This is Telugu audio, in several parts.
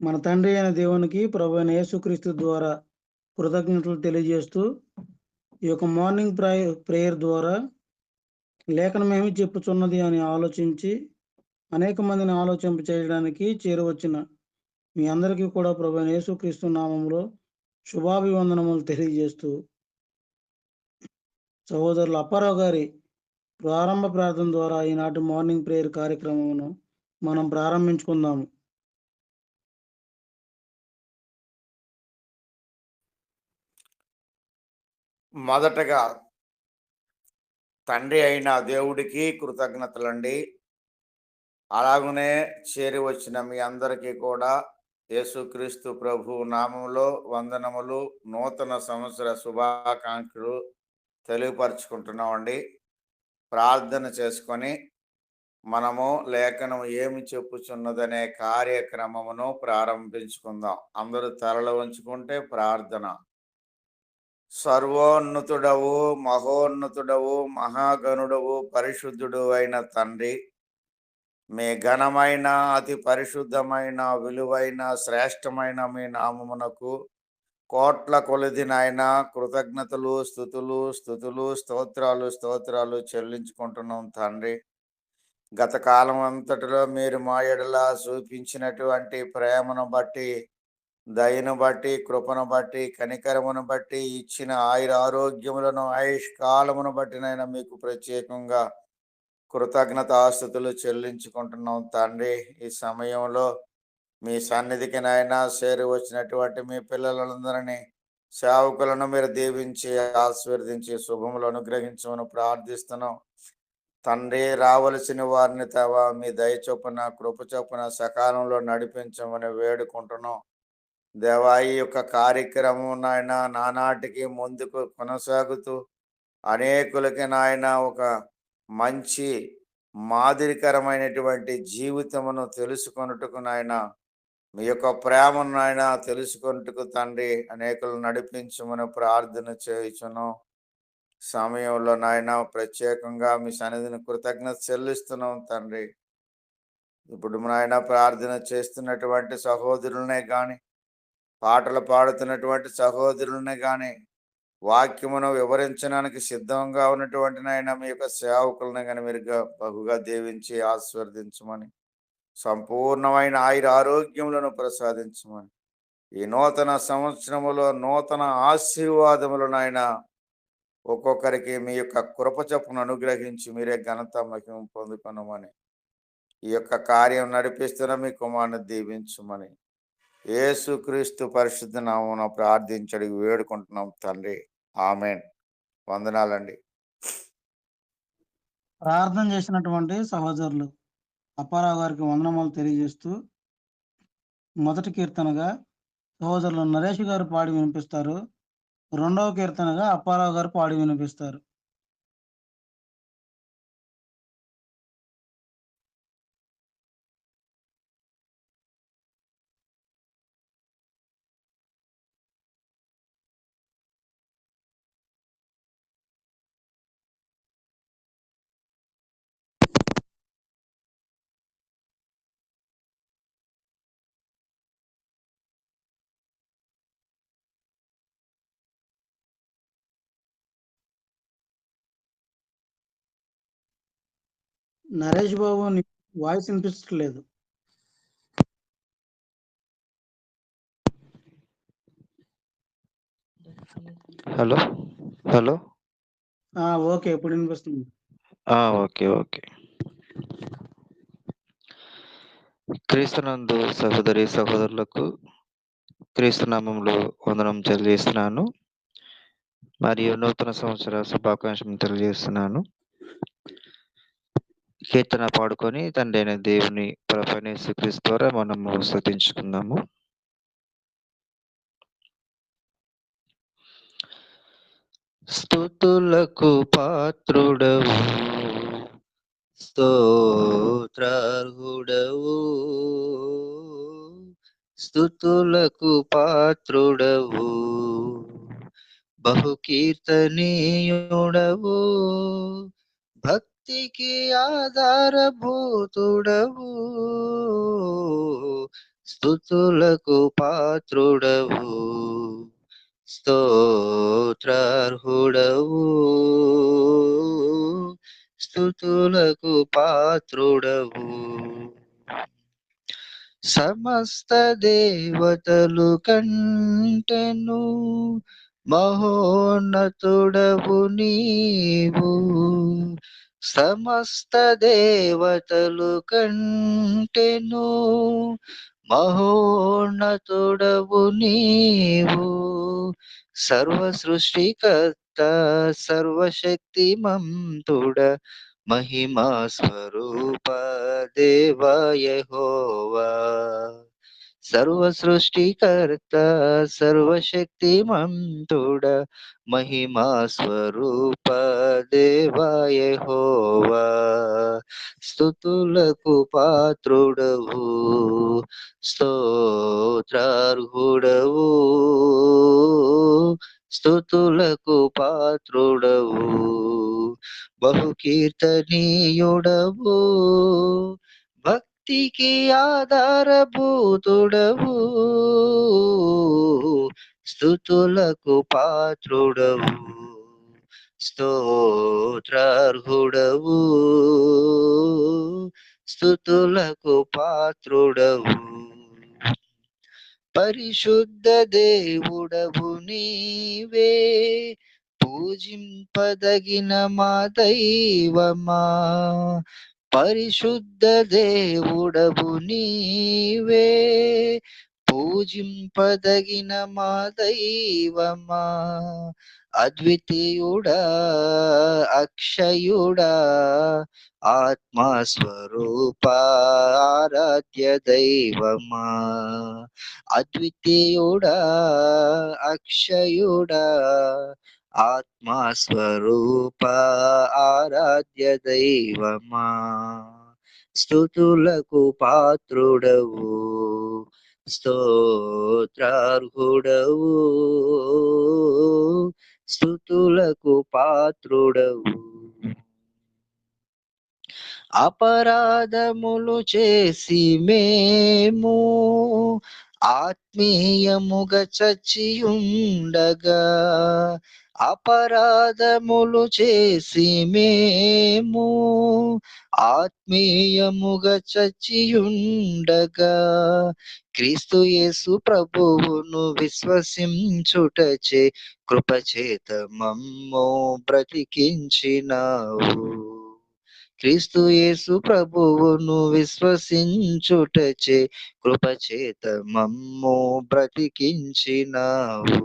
మన తండ్రి అయిన దేవునికి ప్రభువైన యేసుక్రీస్తు ద్వారా కృతజ్ఞతలు తెలియజేస్తూ ఈ యొక్క మార్నింగ్ ప్రేయర్ ద్వారా లేఖనం ఏమి చెప్పుచున్నది అని ఆలోచించి అనేక మందిని ఆలోచింప చేయడానికి చేరువచ్చిన మీ అందరికీ కూడా ప్రభువైన యేసుక్రీస్తు నామములో శుభాభివందనములు తెలియజేస్తూ సహోదరులు అప్పారావు గారి ప్రారంభ ప్రార్థన ద్వారా ఈనాటి మార్నింగ్ ప్రేయర్ కార్యక్రమమును మనం ప్రారంభించుకుందాము. మొదటగా తండ్రి అయిన దేవుడికి కృతజ్ఞతలండి. అలాగనే చేరి వచ్చిన మీ అందరికీ కూడా యేసుక్రీస్తు ప్రభు నామములో వందనములు, నూతన సంవత్సర శుభాకాంక్షలు తెలియపరుచుకుంటున్నామండి. ప్రార్థన చేసుకొని మనము లేఖనం ఏమి చెప్పుచున్నదనే కార్యక్రమమును ప్రారంభించుకుందాం. అందరూ తలలు వంచుకుంటే ప్రార్థన. సర్వోన్నతుడవు, మహోన్నతుడవు, మహాగణుడవు, పరిశుద్ధుడు అయిన తండ్రి, మీ ఘనమైన, అతి పరిశుద్ధమైన, విలువైన, శ్రేష్టమైన మీ నామమునకు కోట్ల కొలది నాయన కృతజ్ఞతలు, స్తుతులు, స్తోత్రాలు చెల్లించుకుంటున్నాం తండ్రి. గత కాలం అంతటిలో మీరు మా ఎడల చూపించినటువంటి ప్రేమను బట్టి, దయను బట్టి, కృపను బట్టి, కనికరమును బట్టి, ఇచ్చిన ఆయురారోగ్యములను, ఆయుష్కాలమును బట్టినైనా మీకు ప్రత్యేకంగా కృతజ్ఞతాస్తుతులు చెల్లించుకుంటున్నాం తండ్రి. ఈ సమయంలో మీ సన్నిధికి నాయన చేరి వచ్చినటువంటి మీ పిల్లలందరినీ, సేవకులను మీరు దీవించి ఆశీర్వదించి శుభములు అనుగ్రహించమని ప్రార్థిస్తున్నాం తండ్రి. రావలసిన వారిని మీ దయ చొప్పున, కృప చొప్పున సకాలంలో నడిపించమని వేడుకుంటున్నాం దేవా. ఈ యొక్క కార్యక్రమం నాయన నానాటికి ముందుకు కొనసాగుతూ అనేకులకి నాయన ఒక మంచి మాదిరికరమైనటువంటి జీవితమును తెలుసుకొనుటకు నాయన, మీ యొక్క ప్రేమను నాయన తెలుసుకొనుటకు తండ్రి అనేకులు నడిపించమని ప్రార్థన చేయుచున్నాం. సమయంలో నాయన ప్రత్యేకంగా మీ సన్నిధిని కృతజ్ఞత చెల్లిస్తున్నాం తండ్రి. ఇప్పుడు నాయన ప్రార్థన చేస్తున్నటువంటి సహోదరులనే కానీ, పాటలు పాడుతున్నటువంటి సహోదరులనే కానీ, వాక్యమును వివరించడానికి సిద్ధంగా ఉన్నటువంటి నాయన మీ యొక్క సేవకులను కానీ మీరు బహుగా దీవించి ఆశీర్వదించమని, సంపూర్ణమైన ఆరోగ్యములను ప్రసాదించమని, ఈ నూతన సంవత్సరములో నూతన ఆశీర్వాదములు నాయన ఒక్కొక్కరికి మీ యొక్క కృప చొప్పును అనుగ్రహించి మీరే ఘనత మహిమ పొందుకొనమని, ఈ యొక్క కార్యం నడిపిస్తున్న మీ కుమారుని దీవించమని యేసుక్రీస్తు పరిశుద్ధ నామమున ప్రార్థించడి వేడుకుంటున్నాం తండ్రి. ఆమేన్. వందనాలండి. ప్రార్థన చేసినటువంటి సహోదరులు అప్పారావు గారికి వందనములు తెలియజేస్తూ మొదటి కీర్తనగా సహోదరులు నరేష్ గారు పాడి వినిపిస్తారు. రెండవ కీర్తనగా అప్పారావు గారు పాడి వినిపిస్తారు. నరేష్ బాబు వాయిస్ వినిపించట్లేదు. హలో హలో ఓకే, ఇప్పుడు వినిపిస్తుంది. Okay okay. క్రీస్తునందు సహోదరి సహోదరులకు క్రీస్తునామంలో వందనం తెలియజేస్తున్నాను మరియు నూతన సంవత్సర శుభాకాంక్షలు తెలియజేస్తున్నాను. కీర్తన పాడుకొని తండ్రి అయిన దేవుని ప్రభువైన యేసుక్రీస్తు ద్వారా మనము స్తుతించుకుందాము. స్తుతులకు పాత్రుడవు, స్తోత్రార్హుడవు, స్తుతులకు పాత్రుడవు, బహుకీర్తనీయుడవు, భక్తికి ఆధారభూతుడవు, స్తుతులకు పాత్రుడవు, స్తోత్రార్హుడవు, స్తుతులకు పాత్రుడవు. సమస్త దేవతలు కంటెను మహోన్నతుడవు నీవు, సమస్త దేవతలు కంటెను మహోన్నతుడవు నీవు, సర్వ సృష్టికర్త సర్వశక్తిమంతుడ మహిమా స్వరూప దేవా యెహోవా, సర్వ సృష్టికర్త సర్వశక్తిమంతుడ మహిమా స్వరూప దేవా యెహోవా, స్తుతులకు పాత్రుడవు, స్తోత్రార్హుడవు, స్తుతులకు పాత్రుడవు, బహుకీర్తనీయుడవు, భక్తికి ఆధారభూతుడవు, స్తుతులకు పాత్రుడవు, స్తోత్రార్హుడవు, స్తుతులకు పాత్రుడవు. పరిశుద్ధ దేవుడవు నీవే, పూజింపదగిన మా దైవమా, పరిశుద్ధ దేవుడవు నీవే, పూజింపదగిన మా దైవమా, అద్వితీయుడా అక్షయుడా ఆత్మస్వరూప ఆరాధ్య దైవమా, అద్వితీయుడా అక్షయుడా ఆత్మస్వరూప ఆరాధ్య దైవమా, స్తుతులకు పాత్రుడవు, స్తోత్రార్హుడవు, స్తుతులకు పాత్రుడవు. అపరాధములు చేసి మేము ఆత్మీయముగా చచ్చియుండగా, అపరాధములు చేసి మేము ఆత్మీయముగా చచ్చియుండగా, క్రీస్తు యేసు ప్రభువును విశ్వసించుటచే కృపచేత మమ్ము బ్రతికించినావు, క్రీస్తు యేసు ప్రభువును విశ్వసించుటచే కృపచేత మమ్ము బ్రతికించినావు,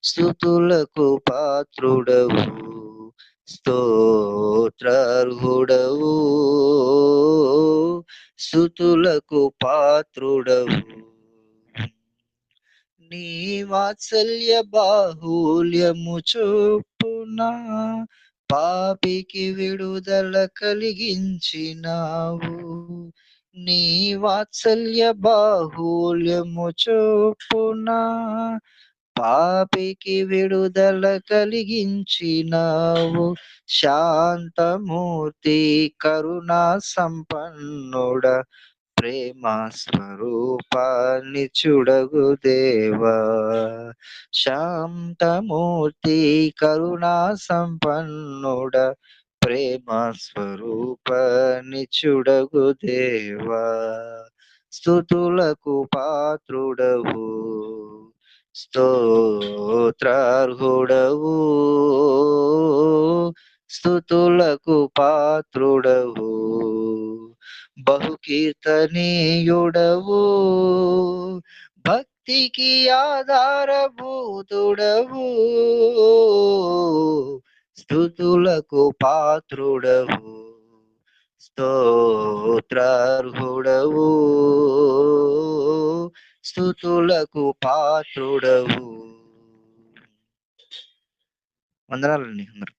స్తుతులకు పాత్రుడవు, స్తోత్రార్హుడవు, స్తుతులకు పాత్రుడవు. నీ వాత్సల్య బాహుల్యము చొప్పున పాపికి విడుదల కలిగించినావు, నీ వాత్సల్య బాహుల్యము చొప్పున పాపికి విడుదల కలిగించినావు, శాంతమూర్తి కరుణా సంపన్నుడ ప్రేమ స్వరూప నిత్యుడగు దేవా, శాంతమూర్తి కరుణా సంపన్నుడ ప్రేమ స్వరూప నిత్యుడగు దేవా, స్తుతులకు పాత్రుడవు, స్తోత్రార్హుడవు, స్తుతులకు పాత్రుడవు, బహుకీర్తనీయుడవు, భక్తికి ఆధారభూతుడవు, స్తుతులకు పాత్రుడవు, స్తోత్రార్హుడవు, స్తుతులకు పాత్రుడవు. వందనాలండి అందరికి.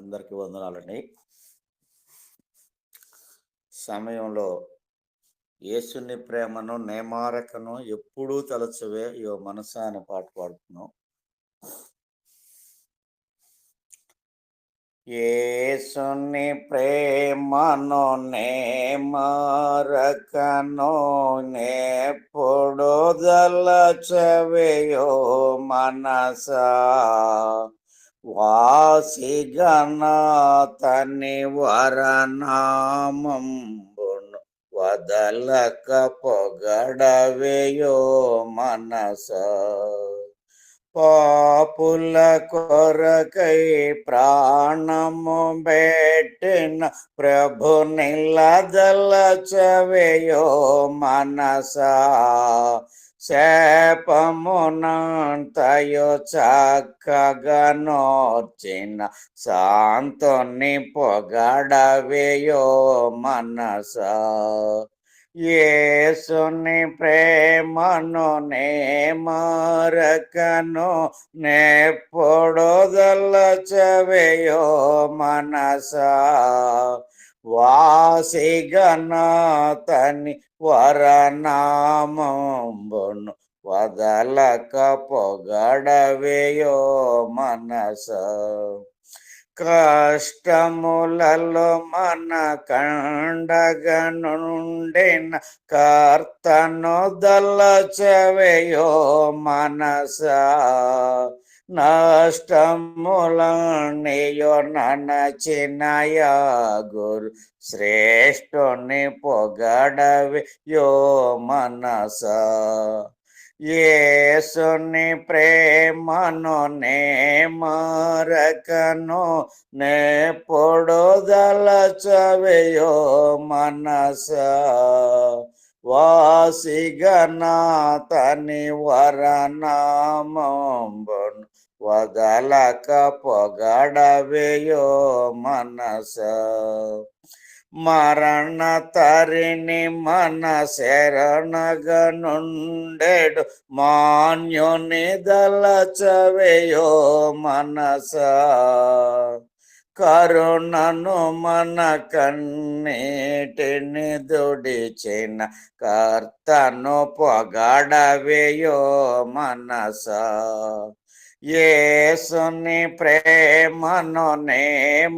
అందరికీ వందనాలండి. సమయంలో యేసుని ప్రేమను నేమారకను ఎప్పుడూ తలచువే యో మనసా అనే పాట పాడుతున్నాం. యేసుని ప్రేమను నే మరకను నెప్పుడు దలచవేయో మనసా వాసిగన తని వరనామంబును వదలక పొగడవేయో మనసా పాపుల కొరకై ప్రాణము పెట్టిన ప్రభు నిలదలచవేయో మనసా శాపమునంతయో చక్కగా నోర్చిన శాంతుని పొగడవేయో మనసా యేసుని ప్రేమను నే మరకను నెప్పుడు దలచవేయో మనసా వాసిగన తని వరనామంబును వదలక పొగడవేయో మనసా కష్టములలో మన కండగా నుండిన కర్తను దలచవేయో మనసా నష్టములనియో ననచినయ గురు శ్రేష్ఠుని పొగడవేయో మనసా యేసుని ప్రేమను నే మరకను నెప్పుడు దలచవేయో మనసా వాసిగన తని వరనామంబును వదలక పొగడవేయో మనసా మరణ తరిని మన శరణగ నుండెడు మాన్యుని దలచవేయో మనసా కరుణను మన కన్నీటిని దుడిచిన కర్తను పొగడవేయో మనసా యేసుని ప్రేమను నే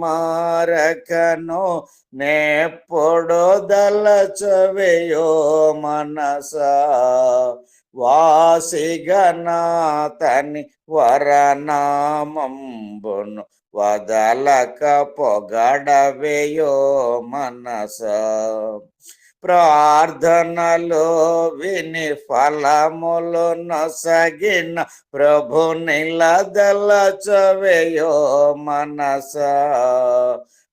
మరకను నెప్పుడు దలచవేయో మనసా వాసిగన తని వరనామంబును వదలక పొగడవేయో మనసా ప్రార్థనలో విని ఫలములు నొసగిన ప్రభు నిలదలచవేయో మనసా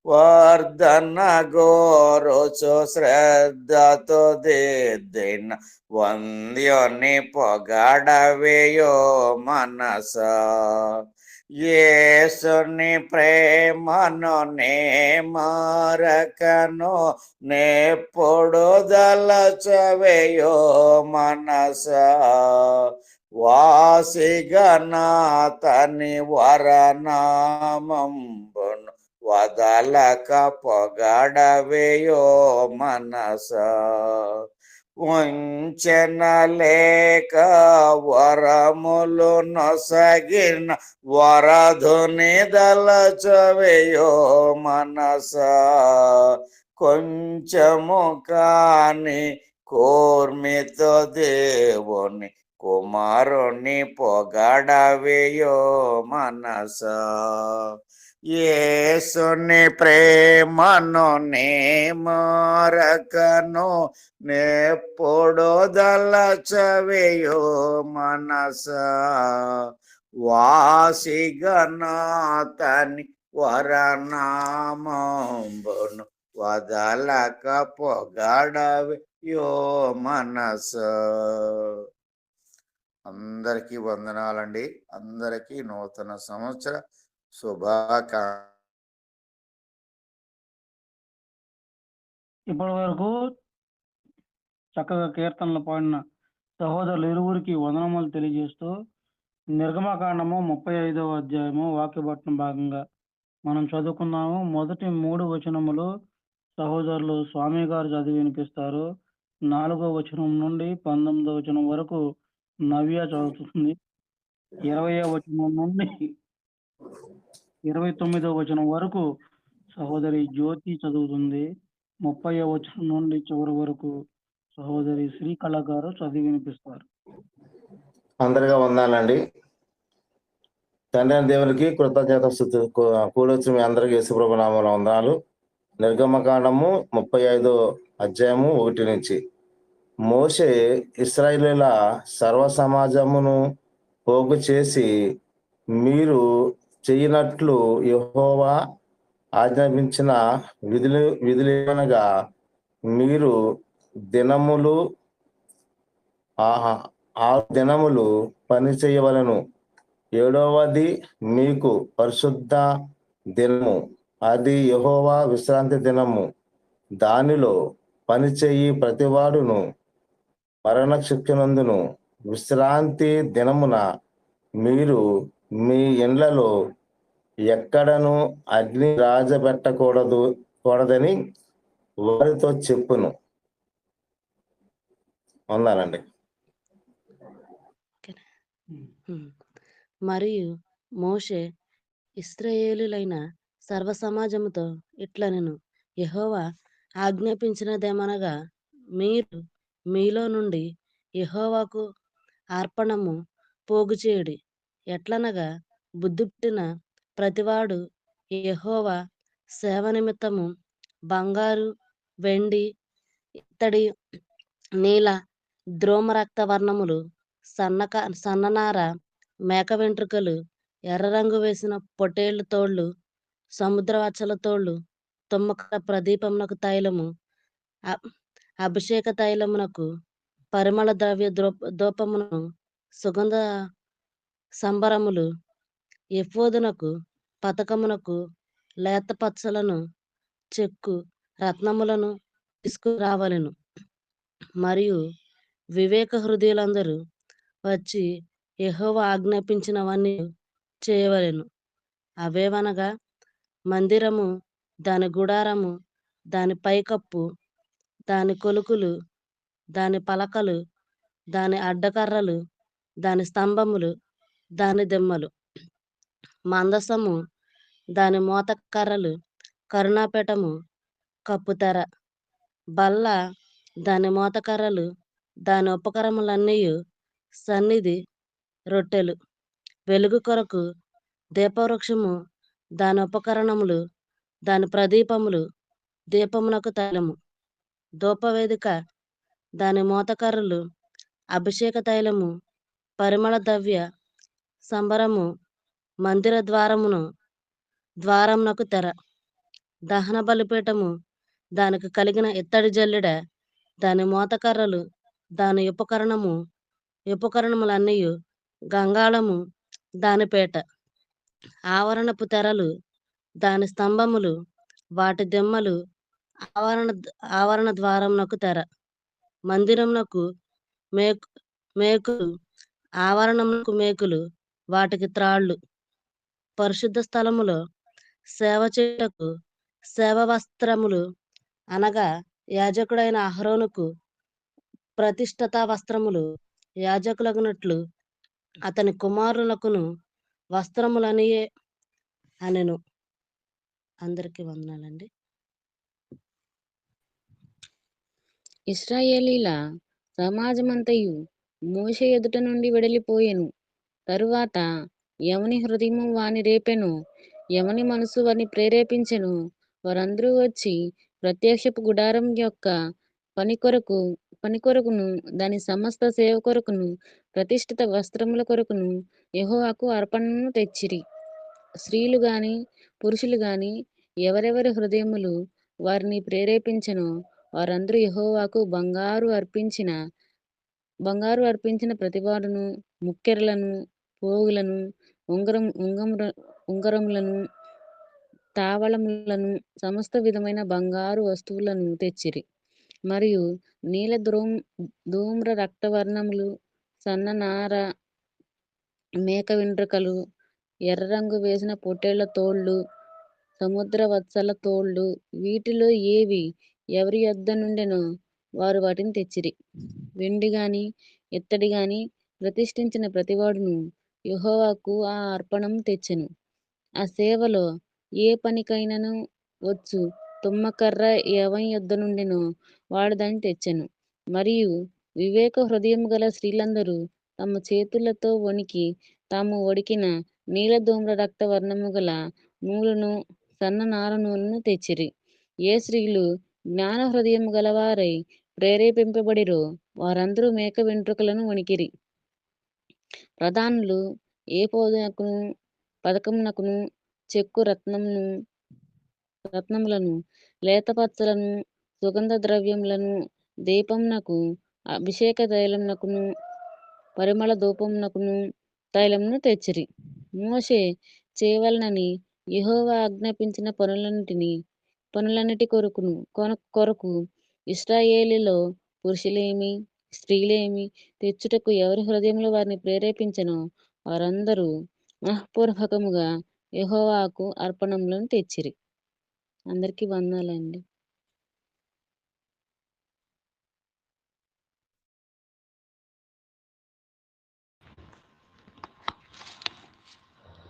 వర్ధన గోరుచు శ్రద్ధతో దిద్దిన వంద్యుని పొగడవేయో మనసా యేసుని ప్రేమను నే మరకను నెప్పుడు దలచవేయో మనసా వాసిగన తని వరనామంబును వదలక పొగడవేయో మనసా వంచన లేక వరములు నొసగిన వరధుని దలచవేయో మనసా కొంచెము కాని కూర్మితో దేవుని కుమారుని పొగడవేయో మనసా యేసుని ప్రేమను నే మరకను నెప్పుడు దలచవేయో మనసా వాసిగన తని వరనామంబును వదలక పొగడవేయో మనసా. అందరికీ వందనాలండి. అందరికీ నూతన సంవత్సర ఇప్పటి వరకు చక్కగా కీర్తనలు పాడిన సహోదరులు ఇరువురికి వందనములు తెలియజేస్తూ నిర్గమకాండము 35వ అధ్యాయము వాక్యపట్నం భాగంగా మనం చదువుకున్నాము. మొదటి 3 వచనములు సహోదరులు స్వామి గారు చదివి వినిపిస్తారు. 4వ వచనం నుండి 19వ వచనం వరకు నవ్య చదువుతుంది. 20వ వచనం నుండి 29వ వచనం వరకు సహోదరి జ్యోతి చదువుతుంది. 30వ వచనం నుండి చివరి వరకు సహోదరి శ్రీకళ గారు చదివి వినిపిస్తారు. అందరిగా వందాలండి. తండ్రి అయిన దేవునికి కృతజ్ఞత స్థుతి కూడొచ్చు. మీ అందరికీ యేసుప్రభు నామములో వందనాలు. నిర్గమకాండము 35 అధ్యాయము 1 నుంచి. మోషే ఇశ్రాయేలీయుల సర్వ సమాజమును పోగు చేసి, మీరు చేయనట్లు యెహోవా ఆజ్ఞాపించిన విధులేమనగా, మీరు దినములు 6 దినములు పని చేయవలెను. 7వది మీకు పరిశుద్ధ దినము, అది యెహోవా విశ్రాంతి దినము. దానిలో పని చేయి ప్రతివాడును మరణశిక్షనందును. విశ్రాంతి దినమున మీరు మీ ఇండ్లలో ఎక్కడను అగ్ని రాజబెట్టకూడదని వారితో చెప్పును. వందాలండి. మరియు మోషే ఇశ్రాయేలీయులైన సర్వ సమాజముతో ఇట్లనెను, యెహోవా ఆజ్ఞాపించినదేమనగా, మీరు మీలో నుండి యెహోవాకు అర్పణము పోగు చేయుడి. ఎట్లనగా, బుద్ధి పుట్టిన ప్రతివాడు యెహోవా సేవ నిమిత్తము బంగారు, వెండి, ఇత్తడి, నీల, ద్రోమరక్త వర్ణములు, సన్ననార, మేక వెంట్రుకలు, ఎర్ర రంగు వేసిన పొటేళ్లు తోళ్లు, సముద్రవచ్చల తోళ్లు, తుమ్మకర ప్రదీపమునకు తైలము, అభిషేక తైలమునకు, పరిమళ ద్రవ్య ధూపమును, సుగంధ సంబరములు, ఎఫోదునకు, పతకమునకు, లేత పచ్చలను, చెక్కు రత్నములను తీసుకురావలెను. మరియు వివేక హృదయులందరూ వచ్చి యెహోవా ఆజ్ఞాపించినవన్నీ చేయవలెను. అవేవనగా, మందిరము, దాని గుడారము, దాని పైకప్పు, దాని కొలుకులు, దాని పలకలు, దాని అడ్డకర్రలు, దాని స్తంభములు, దాని దిమ్మలు, మందసము, దాని మోతకర్రలు, కరుణాపీఠము, కప్పుతెర, బల్ల, దాని మోతకర్రలు, దాని ఉపకరణములన్నీయు, సన్నిధి, రొట్టెలు, వెలుగు కొరకు దీపవృక్షము, దాని ఉపకరణములు, దాని ప్రదీపములు, దీపమునకు తైలము, ధూపవేదిక, దాని మోతకర్రలు, అభిషేక తైలము, పరిమళ ద్రవ్య సంబరము, మందిర ద్వారమునకు తెర, దహన బలిపీఠము, దానికి కలిగిన ఇత్తడి జల్లెడ, దాని మోతకర్రలు, దాని ఉపకరణములన్నీయు, గంగాళము, దాని పీట, ఆవరణపు తెరలు, దాని స్తంభములు, వాటి దిమ్మలు, ఆవరణ ద్వారమునకు తెర, మందిరమునకు మేకులు, ఆవరణమునకు మేకులు, వాటికి త్రాళ్ళు, పరిశుద్ధ స్థలములో సేవ చేయుటకు సేవ వస్త్రములు, అనగా యాజకుడైన అహరోనుకు ప్రతిష్ఠిత వస్త్రములు, యాజకులగునట్లు అతని కుమారులకును వస్త్రములనియే అనెను. అందరికీ వందనాలండి. ఇశ్రాయేలీల సమాజమంతయు మోషే ఎదుట నుండి వెడలిపోయెను. తరువాత ఎవని హృదయము వాని రేపెను, ఎవని మనసు వారిని ప్రేరేపించెను, వారందరూ వచ్చి ప్రత్యక్షపు గుడారం యొక్క పని కొరకును, దాని సమస్త సేవ కొరకును, ప్రతిష్ఠిత వస్త్రముల కొరకును యెహోవాకు అర్పణను తెచ్చిరి. స్త్రీలు గాని పురుషులు గాని ఎవరెవరి హృదయములు వారిని ప్రేరేపించెనో వారందరూ యెహోవాకు బంగారు అర్పించిన ప్రతివాడును ముక్కెరలను, పోగులను, ఉంగరములను, తావళములను, సమస్త విధమైన బంగారు వస్తువులను తెచ్చిరి. మరియు నీల ధూమ్ర రక్తవర్ణములు, సన్ననార, మేక వెంట్రుకలు, ఎర్ర రంగు వేసిన పొట్టేళ్ల తోళ్లు, సముద్ర వత్సల తోళ్లు, వీటిలో ఏవి ఎవరి యొద్ద నుండెనో వారు వాటిని తెచ్చిరి. వెండి గాని ఇత్తడి గాని ప్రతిష్ఠించిన ప్రతివాడును యెహోవాకు ఆ అర్పణం తెచ్చెను. ఆ సేవలో ఏ పనికైనను వచ్చు తుమ్మకర్ర ఎవని యొద్ద నుండినో వాడు దాన్ని తెచ్చెను. మరియు వివేక హృదయం గల స్త్రీలందరూ తమ చేతులతో వణికి తాము వడికిన నీలధూమ్ర రక్త వర్ణము గల నూలును సన్న నార నూలును తెచ్చిరి. ఏ స్త్రీలు జ్ఞాన హృదయం గలవారై ప్రేరేపింపబడిరో వారందరూ మేక వెంట్రుకలను వణికిరి. ప్రధానులు ఏ పథకమునకును చెక్కు రత్నములను లేతపచ్చలను సుగంధ ద్రవ్యములను దీపమునకు అభిషేక తైలమునకును పరిమళ ధూపమునకును తైలమును తెచ్చిరి. మోషే చేయవలనని యెహోవా ఆజ్ఞాపించిన పనులన్నిటి కొరకు ఇశ్రాయేలీలో పురుషులేమి స్త్రీలేమి తెచ్చుటకు ఎవరి హృదయంలో వారిని ప్రేరేపించనో వారందరూ మనఃపూర్వకముగా యెహోవాకు అర్పణములను తెచ్చిరి. అందరికీ వందనాలండి.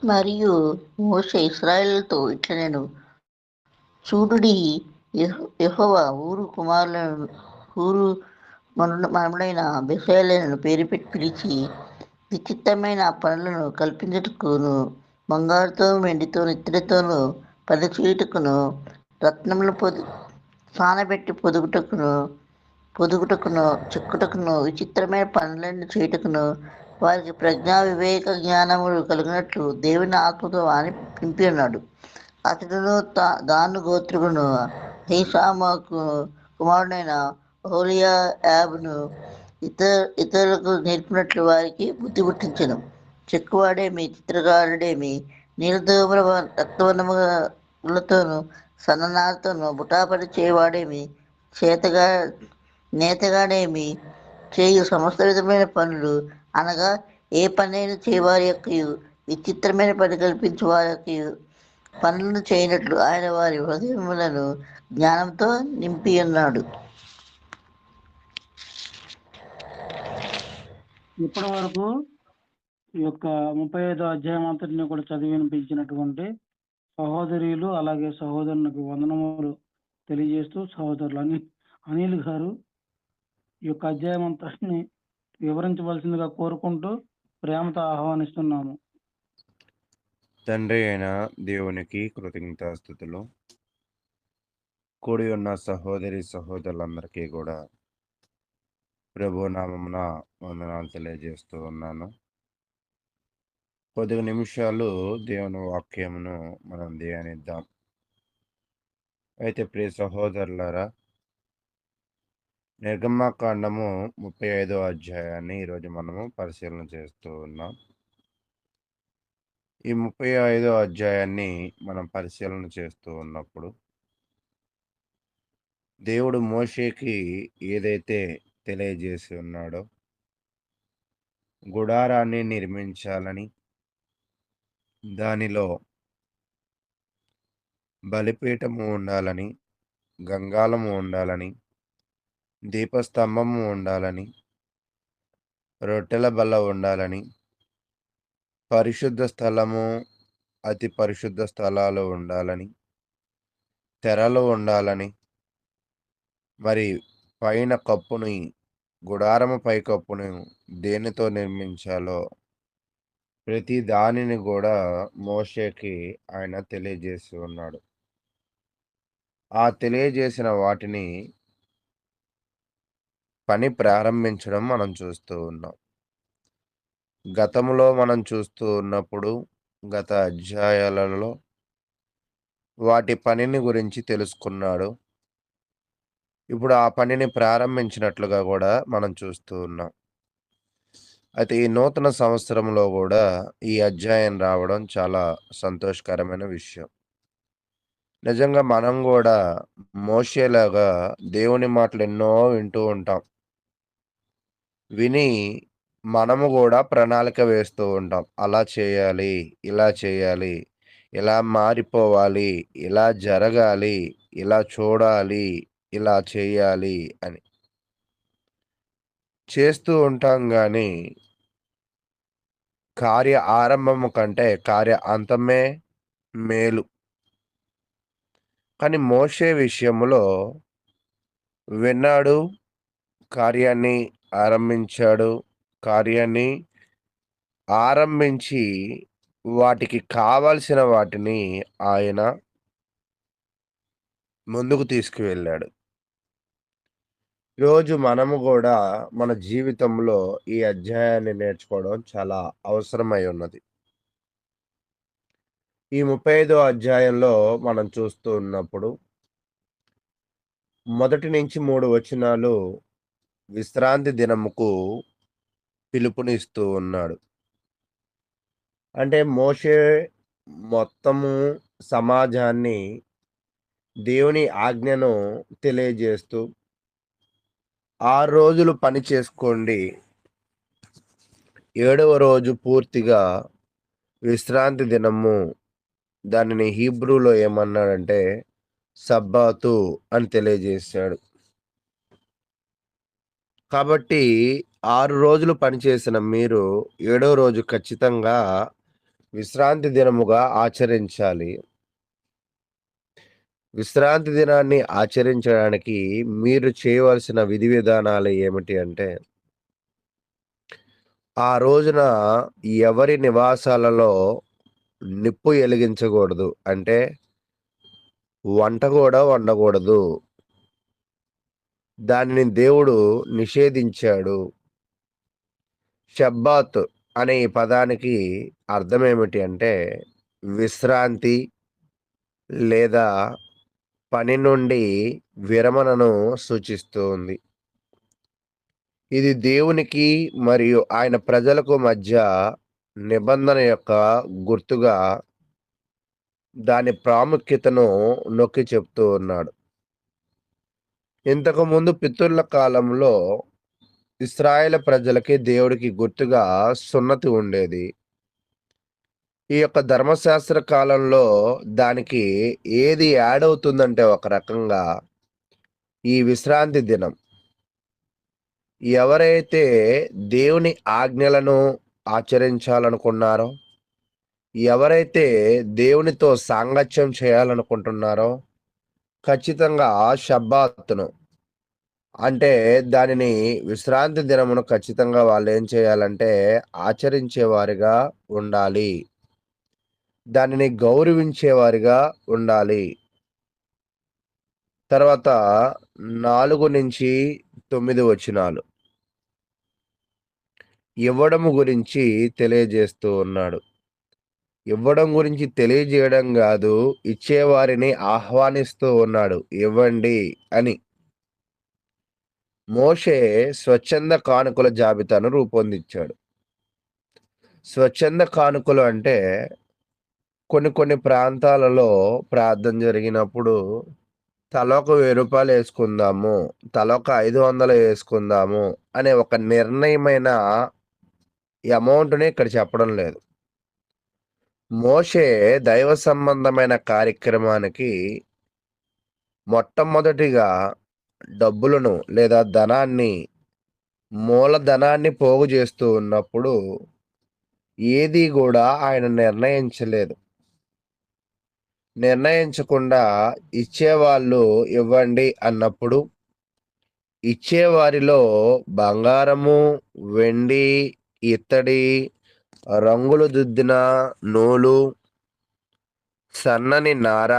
మరియు మోషే ఇశ్రాయేలుతో ఇట్లనెను, చూడుడి, యెహోవా ఊరు మనుడైన బెసలేలును పేరు పెట్టి పిలిచి విచిత్రమైన పనులను కల్పించుటకును బంగారుతో వెండితో ఇత్తడితోనూ పని చేయుటకును రత్నములు సానబెట్టి పొదుగుటకును చెక్కుటకును విచిత్రమైన పనులన్నీ చేయుటకును వారికి ప్రజ్ఞా వివేక జ్ఞానములు కలిగినట్లు దేవుని ఆత్మతో వాని నింపి ఉన్నాడు. అతడును దాను గోత్రికును హీషామాకు కుమారుడైన హోలియాబును ఇతరులకు నేర్పినట్లు వారికి బుద్ధి పుట్టించెను. చెక్కువాడేమి చిత్రకారుడేమి నీలధూమ్ర రక్తవర్ణములతోనూ సన్ననారతోనూ బుటాపడి చేయవాడేమి నేతగాడేమి చేయు సమస్త విధమైన పనులు అనగా ఏ పనైనా చేయవారి యొక్క విచిత్రమైన పని కల్పించే వారి యొక్క పనులను చేయనట్లు ఆయన వారి హృదయములను జ్ఞానంతో నింపి ఉన్నాడు. ఇప్పటి వరకు ఈ యొక్క 35వ అధ్యాయం అంతటిని కూడా చదివి వినిపించినటువంటి సహోదరులు అలాగే సహోదరునికి వందనములు తెలియజేస్తూ సహోదరులు అనిల్ గారు ఈ యొక్క అధ్యాయం అంతటిని వివరించవలసిందిగా కోరుకుంటూ ప్రేమతో ఆహ్వానిస్తున్నాము. తండ్రి అయిన దేవునికి కృతజ్ఞతాస్తుతులు. కూడి ఉన్న సహోదరి సహోదరులందరికీ కూడా ప్రభు నామమున వందనాలు తెలియజేస్తూ ఉన్నాను. కొద్ది నిమిషాలు దేవుని వాక్యమును మనం ధ్యానిద్దాం. అయితే ప్రియ సహోదరులారా, నిర్గమకాండము 35వ అధ్యాయాన్ని ఈరోజు మనము పరిశీలన చేస్తూ ఉన్నాం. ఈ 35వ అధ్యాయాన్ని మనం పరిశీలన చేస్తూ ఉన్నప్పుడు దేవుడు మోషేకి ఏదైతే తెలియజేసి ఉన్నాడో గుడారాన్ని నిర్మించాలని, దానిలో బలిపీఠము ఉండాలని, గంగాళము ఉండాలని, దీపస్తంభము ఉండాలని, రొట్టెల బల్ల ఉండాలని, పరిశుద్ధ స్థలము అతి పరిశుద్ధ స్థలాలు ఉండాలని, తెరలు ఉండాలని, మరి పైన కప్పుని గుడారము పై కప్పును దేనితో నిర్మించాలో ప్రతి దానిని కూడా మోషేకి ఆయన తెలియజేసి ఉన్నాడు. ఆ తెలియజేసిన వాటిని పని ప్రారంభించడం మనం చూస్తూ ఉన్నాం. గతంలో మనం చూస్తూ ఉన్నప్పుడు గత అధ్యాయాలలో వాటి పనిని గురించి తెలుసుకున్నాడు. ఇప్పుడు ఆ పనిని ప్రారంభించినట్లుగా కూడా మనం చూస్తూ ఉన్నాం. అయితే ఈ నూతన సంవత్సరంలో కూడా ఈ అధ్యాయం రావడం చాలా సంతోషకరమైన విషయం. నిజంగా మనం కూడా మోషేలాగా దేవుని మాటలు ఎన్నో వింటూ ఉంటాం. విని మనము కూడా ప్రణాళిక వేస్తూ ఉంటాం. అలా చేయాలి, ఇలా చేయాలి, ఇలా మారిపోవాలి, ఇలా జరగాలి, ఇలా చూడాలి, ఇలా చేయాలి అని చేస్తూ ఉంటాం. కానీ కార్య ఆరంభము కంటే కార్య అంతమే మేలు. కానీ మోషే విషయంలో విన్నాడు, కార్యాన్ని ఆరంభించాడు. కార్యాన్ని ఆరంభించి వాటికి కావాల్సిన వాటిని ఆయన ముందుకు తీసుకువెళ్ళాడు. ఈరోజు మనము గూడా మన జీవితంలో ఈ అధ్యాయాన్ని నేర్చుకోవడం చాలా అవసరమై ఉన్నది. ఈ 35వ అధ్యాయంలో మనం చూస్తూ ఉన్నప్పుడు 1-3 వచనాలు విశ్రాంతి దినముకు పిలుపునిస్తూ ఉన్నాడు. అంటే మోషే మొత్తము సమాజాన్ని దేవుని ఆజ్ఞను తెలియజేస్తూ 6 రోజులు పని చేసుకోండి, 7వ రోజు పూర్తిగా విశ్రాంతి దినము. దానిని హీబ్రూలో ఏమన్నాడంటే సబ్బాతు అని తెలియజేశాడు. కాబట్టి 6 రోజులు పనిచేసిన మీరు 7వ రోజు ఖచ్చితంగా విశ్రాంతి దినముగా ఆచరించాలి. విశ్రాంతి దినాన్ని ఆచరించడానికి మీరు చేయవలసిన విధి విధానాలు ఏమిటి అంటే, ఆ రోజున ఎవరి నివాసాలలో నిప్పు ఎలిగించకూడదు. అంటే వంట కూడా వండకూడదు. దానిని దేవుడు నిషేధించాడు. షబ్బాత్ అనే ఈ పదానికి అర్థం ఏమిటి అంటే విశ్రాంతి లేదా పని నుండి విరమణను సూచిస్తూ ఉంది. ఇది దేవునికి మరియు ఆయన ప్రజలకు మధ్య నిబంధన యొక్క గుర్తుగా దాని ప్రాముఖ్యతను నొక్కి చెప్తూ ఉన్నాడు. ఇంతకుముందు పితరుల కాలంలో ఇశ్రాయేలు ప్రజలకి దేవుడికి గుర్తుగా సున్నతి ఉండేది. ఈ యొక్క ధర్మశాస్త్ర కాలంలో దానికి ఏది యాడ్ అవుతుందంటే ఒక రకంగా ఈ విశ్రాంతి దినం. ఎవరైతే దేవుని ఆజ్ఞలను ఆచరించాలనుకున్నారో, ఎవరైతే దేవునితో సాంగత్యం చేయాలనుకుంటున్నారో ఖచ్చితంగా షబ్బాతును అంటే దానిని విశ్రాంతి దినమును ఖచ్చితంగా వాళ్ళు ఏం చేయాలంటే ఆచరించేవారిగా ఉండాలి. దానిని గౌరవించేవారిగా ఉండాలి. తర్వాత 4-9 వచనాలు ఇవ్వడము గురించి తెలియజేస్తూ ఉన్నాడు. ఇవ్వడం గురించి తెలియజేయడం కాదు, ఇచ్చేవారిని ఆహ్వానిస్తూ ఉన్నాడు, ఇవ్వండి అని. మోషే స్వచ్ఛంద కానుకల జాబితాను రూపొందించాడు. స్వచ్ఛంద కానుకలు అంటే కొన్ని ప్రాంతాలలో ప్రార్థన జరిగినప్పుడు తలొక 1000 రూపాయలు వేసుకుందాము, తలొక 500 వేసుకుందాము అనే ఒక నిర్ణయమైన అమౌంట్ని ఇక్కడ చెప్పడం లేదు. మోషే దైవ సంబంధమైన కార్యక్రమానికి మొట్టమొదటిగా డబ్బులను లేదా ధనాన్ని, మూలధనాన్ని పోగు చేస్తూ ఉన్నప్పుడు ఏది కూడా ఆయన నిర్ణయించకుండా ఇచ్చేవాళ్ళు ఇవ్వండి అన్నప్పుడు ఇచ్చేవారిలో బంగారము, వెండి, ఇత్తడి, రంగులు దిద్దిన నూలు, సన్నని నార,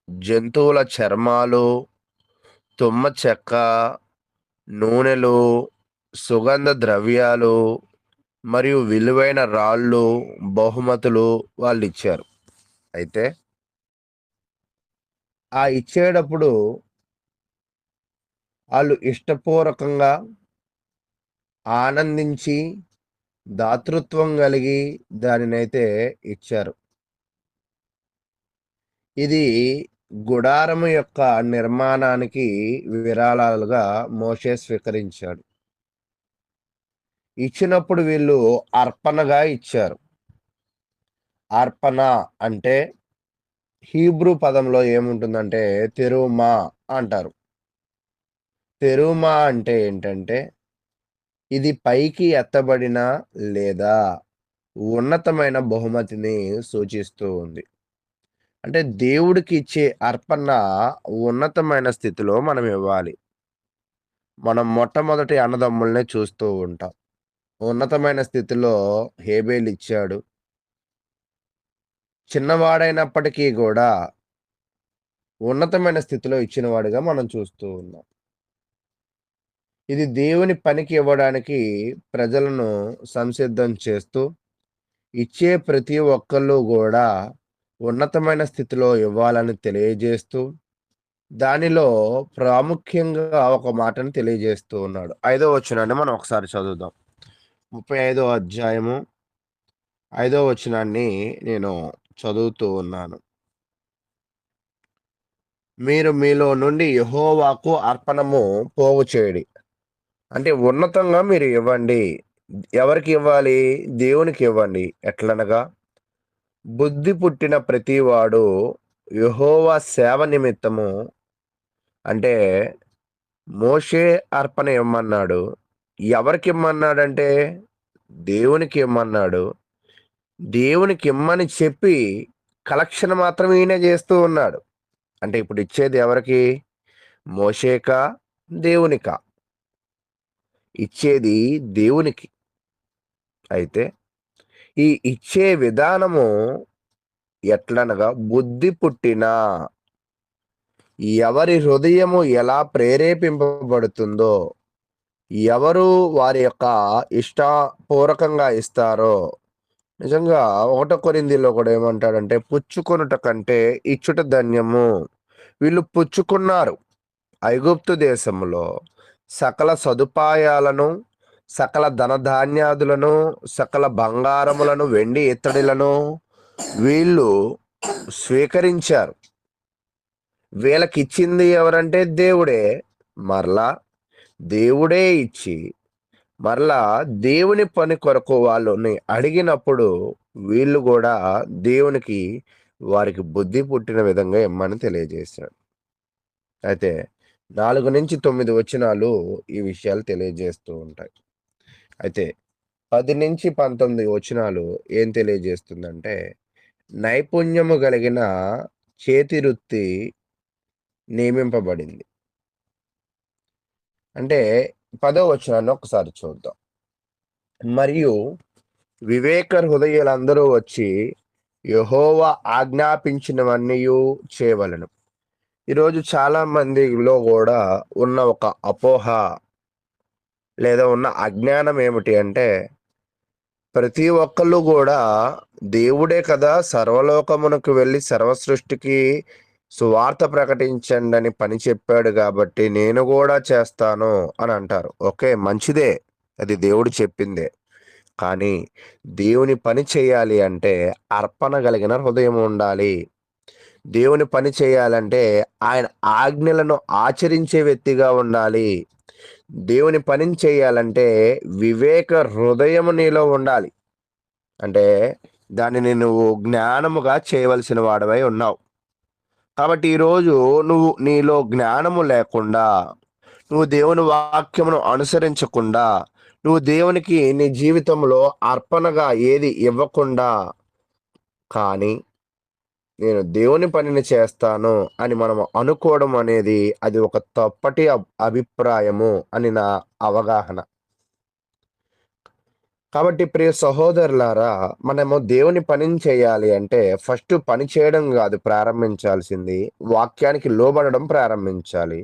జంతువుల చర్మాలు, తుమ్మ చెక్క, నూనెలు, సుగంధ ద్రవ్యాలు మరియు విలువైన రాళ్ళు బహుమతులు వాళ్ళు ఇచ్చారు. అయితే ఆ ఇచ్చేటప్పుడు వాళ్ళు ఇష్టపూర్వకంగా ఆనందించి దాతృత్వం కలిగి దానినైతే ఇచ్చారు. ఇది గుడారము యొక్క నిర్మాణానికి విరాళాలుగా మోషే స్వీకరించాడు. ఇచ్చినప్పుడు వీళ్ళు అర్పణగా ఇచ్చారు. అర్పణ అంటే హీబ్రూ పదంలో ఏముంటుందంటే తెరుమా అంటారు. తెరుమా అంటే ఏంటంటే ఇది పైకి ఎత్తబడిన లేదా ఉన్నతమైన బహుమతిని సూచిస్తూ ఉంది. అంటే దేవుడికి ఇచ్చే అర్పణ ఉన్నతమైన స్థితిలో మనం ఇవ్వాలి. మనం మొట్టమొదటి అన్నదమ్ములనే చూస్తూ ఉంటాం. ఉన్నతమైన స్థితిలో హేబేలు ఇచ్చాడు. చిన్నవాడైనప్పటికీ గూడా ఉన్నతమైన స్థితిలో ఇచ్చినవాడిగా మనం చూస్తూ ఉన్నాం. ఇది దేవుని పనికి ఇవ్వడానికి ప్రజలను సంసిద్ధం చేస్తూ, ఇచ్చే ప్రతి ఒక్కళ్ళు గూడా ఉన్నతమైన స్థితిలో ఇవ్వాలని తెలియజేస్తూ, దానిలో ప్రాముఖ్యంగా ఒక మాటను తెలియజేస్తూ ఉన్నాడు. 5వ వచనాన్ని మనం ఒకసారి చదువుదాం. 35వ అధ్యాయము 5వ వచనాన్ని నేను చదువుతూ ఉన్నాను. మీరు మీలో నుండి యెహోవాకు అర్పణము పోగు చేయడి. అంటే ఉన్నతంగా మీరు ఇవ్వండి. ఎవరికి ఇవ్వాలి? దేవునికి ఇవ్వండి. ఎట్లనగా బుద్ధి పుట్టిన ప్రతివాడు యెహోవా సేవ నిమిత్తము, అంటే మోషే అర్పణ ఇమ్మన్నాడు. ఎవరికి ఇమ్మన్నాడంటే దేవునికి ఇమ్మన్నాడు. దేవునికి ఇమ్మని చెప్పి కలెక్షన్ మాత్రం ఈయన చేస్తూ ఉన్నాడు. అంటే ఇప్పుడు ఇచ్చేది ఎవరికి? మోషేకా? దేవునికా? ఇచ్చేది దేవునికి. అయితే ఈ ఇచ్చే విధానము ఎట్లనగా బుద్ధి పుట్టిన ఎవరి హృదయము ఎలా ప్రేరేపింపబడుతుందో, ఎవరు వారి యొక్క ఇష్టపూర్వకంగా ఇస్తారో, నిజంగా 1 కొరింథీలో కూడా ఏమంటాడంటే పుచ్చుకొనుట కంటే ఇచ్చుట ధన్యము. వీళ్ళు పుచ్చుకున్నారు. ఐగుప్తు దేశములో సకల సదుపాయాలను, సకల ధనధాన్యాదులను, సకల బంగారములను, వెండి ఇత్తడిలను వీళ్ళు స్వీకరించారు. వీళ్ళకిచ్చింది ఎవరంటే దేవుడే. మరలా దేవుడే ఇచ్చి మరలా దేవుని పని కొరకు వాళ్ళని అడిగినప్పుడు వీళ్ళు కూడా దేవునికి వారికి బుద్ధి పుట్టిన విధంగా ఇమ్మని తెలియజేశాడు. అయితే 4-9 వచనాలు ఈ విషయాలు తెలియజేస్తూ ఉంటాయి. అయితే 10-19 వచనాలు ఏం తెలియజేస్తుందంటే, నైపుణ్యము కలిగిన చేతి వృత్తి నియమింపబడింది. అంటే 10వ వచనాన్ని ఒకసారి చూద్దాం. మరియు వివేక హృదయులందరూ వచ్చి యెహోవా ఆజ్ఞాపించినవన్నీయు చేయవలెను. ఈరోజు చాలా మందిలో కూడా ఉన్న ఒక అపోహ లేదా ఉన్న అజ్ఞానం ఏమిటి అంటే, ప్రతి ఒక్కళ్ళు కూడా దేవుడే కదా సర్వలోకమునకు వెళ్ళి సర్వసృష్టికి సువార్త ప్రకటించండి అని పని చెప్పాడు కాబట్టి నేను కూడా చేస్తాను అని అంటారు. ఓకే, మంచిదే, అది దేవుడు చెప్పిందే. కానీ దేవుని పని చేయాలి అంటే అర్పణ కలిగిన హృదయం ఉండాలి. దేవుని పని చేయాలంటే ఆయన ఆజ్ఞలను ఆచరించే వ్యక్తిగా ఉండాలి. దేవుని పని చేయాలంటే వివేక హృదయము నీలో ఉండాలి. అంటే దానిని నువ్వు జ్ఞానముగా చేయవలసిన వాడవై ఉన్నావు. కాబట్టి ఈరోజు నువ్వు నీలో జ్ఞానము లేకుండా, నువ్వు దేవుని వాక్యమును అనుసరించకుండా, నువ్వు దేవునికి నీ జీవితంలో అర్పణగా ఏది ఇవ్వకుండా, కానీ నేను దేవుని పనిని చేస్తాను అని మనం అనుకోవడం అనేది అది ఒక తప్పటి అభిప్రాయము అని నా అవగాహన. కాబట్టి ప్రియ సహోదరులారా, మనము దేవుని పనిని చేయాలి అంటే ఫస్ట్ పని చేయడం కాదు ప్రారంభించాల్సింది, వాక్యానికి లోబడడం ప్రారంభించాలి.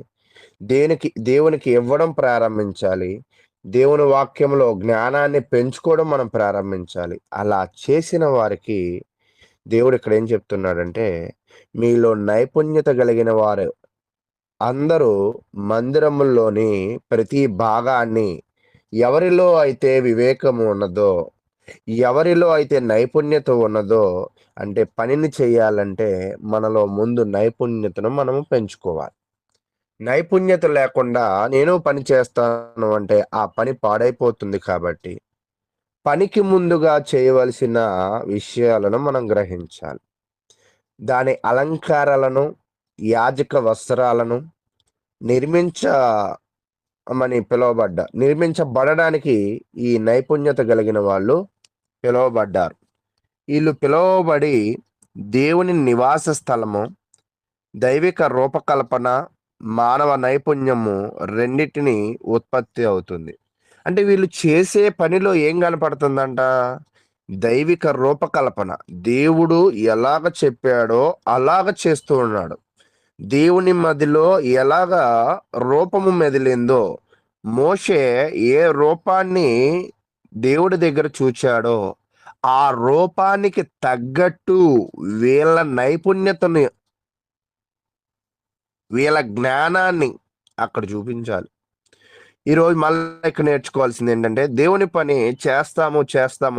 దేవునికి ఇవ్వడం ప్రారంభించాలి. దేవుని వాక్యంలో జ్ఞానాన్ని పెంచుకోవడం మనం ప్రారంభించాలి. అలా చేసిన వారికి దేవుడు ఇక్కడ ఏం చెప్తున్నాడంటే, మీలో నైపుణ్యత కలిగిన వారు అందరూ మందిరముల్లోని ప్రతి భాగాన్ని, ఎవరిలో అయితే వివేకము ఉన్నదో, ఎవరిలో అయితే నైపుణ్యత ఉన్నదో, అంటే పనిని చేయాలంటే మనలో ముందు నైపుణ్యతను మనము పెంచుకోవాలి. నైపుణ్యత లేకుండా నేను పని చేస్తాను అంటే ఆ పని పాడైపోతుంది. కాబట్టి పనికి ముందుగా చేయవలసిన విషయాలను మనం గ్రహించాలి. దాని అలంకారాలను, యాజక వస్త్రాలను నిర్మించబడడానికి ఈ నైపుణ్యత కలిగిన వాళ్ళు పిలువబడ్డారు. వీళ్ళు పిలువబడి దేవుని నివాస స్థలము, దైవిక రూపకల్పన, మానవ నైపుణ్యము రెండిటిని ఉత్పత్తి అవుతుంది. అంటే వీళ్ళు చేసే పనిలో ఏం కనపడుతుందంట? దైవిక రూపకల్పన. దేవుడు ఎలాగ చెప్పాడో అలాగ చేస్తూ ఉన్నాడు. దేవుని మదిలో ఎలాగా రూపము మెదిలిందో, మోషే ఏ రూపాన్ని దేవుడి దగ్గర చూచాడో ఆ రూపానికి తగ్గట్టు వీళ్ళ నైపుణ్యతని, వీళ్ళ జ్ఞానాన్ని అక్కడ చూపించాలి. ఈరోజు మళ్ళీ ఇక్కడ నేర్చుకోవాల్సింది ఏంటంటే, దేవుని పని చేస్తాము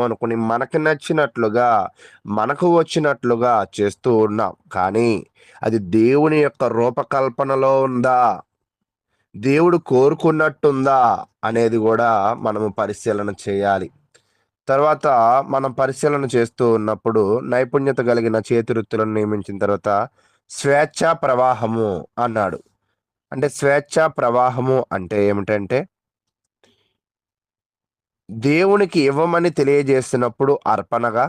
అనుకుని మనకు నచ్చినట్లుగా, మనకు వచ్చినట్లుగా చేస్తూ ఉన్నాం. కానీ అది దేవుని యొక్క రూపకల్పనలో ఉందా, దేవుడు కోరుకున్నట్టుందా అనేది కూడా మనము పరిశీలన చేయాలి. తర్వాత మనం పరిశీలన చేస్తూ ఉన్నప్పుడు నైపుణ్యత కలిగిన చేతివృత్తులను నియమించిన తర్వాత స్వేచ్ఛా ప్రవాహము అన్నాడు. అంటే స్వేచ్ఛా ప్రవాహము అంటే ఏమిటంటే, దేవునికి ఇవ్వమని తెలియజేస్తున్నప్పుడు అర్పణగా,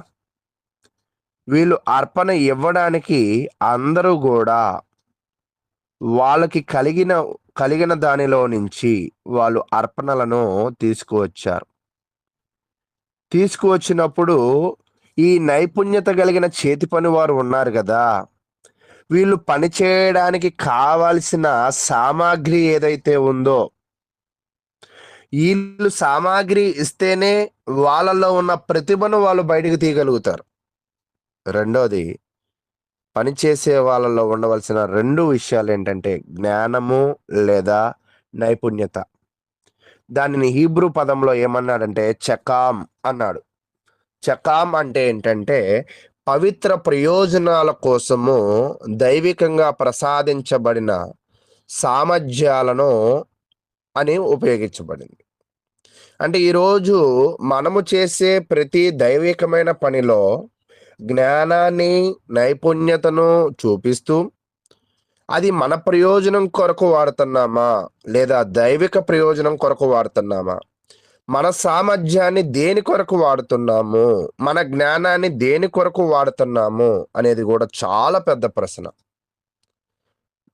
వీళ్ళు అర్పణ ఇవ్వడానికి అందరూ కూడా వాళ్ళకి కలిగిన దానిలో నుంచి వాళ్ళు అర్పణలను తీసుకువచ్చినప్పుడు ఈ నైపుణ్యత కలిగిన చేతి పని వారు ఉన్నారు కదా, వీళ్ళు పని చేయడానికి కావాల్సిన సామాగ్రి ఏదైతే ఉందో, వీళ్ళు సామాగ్రి ఇస్తేనే వాళ్ళలో ఉన్న ప్రతిభను వాళ్ళు బయటికి తీయగలుగుతారు. రెండోది, పనిచేసే వాళ్ళలో ఉండవలసిన 2 విషయాలు ఏంటంటే జ్ఞానము లేదా నైపుణ్యత. దానిని హీబ్రూ పదంలో ఏమన్నాడంటే చకాం అన్నాడు. చకాం అంటే ఏంటంటే పవిత్ర ప్రయోజనాల కోసము దైవికంగా ప్రసాదించబడిన సామర్థ్యాలను అని ఉపయోగించబడింది. అంటే ఈరోజు మనము చేసే ప్రతి దైవికమైన పనిలో జ్ఞానాన్ని, నైపుణ్యతను చూపిస్తూ అది మన ప్రయోజనం కొరకు వాడుతున్నామా లేదా దైవిక ప్రయోజనం కొరకు వాడుతున్నామా, మన సామర్థ్యాన్ని దేని కొరకు వాడుతున్నాము, మన జ్ఞానాన్ని దేని కొరకు వాడుతున్నాము అనేది కూడా చాలా పెద్ద ప్రశ్న.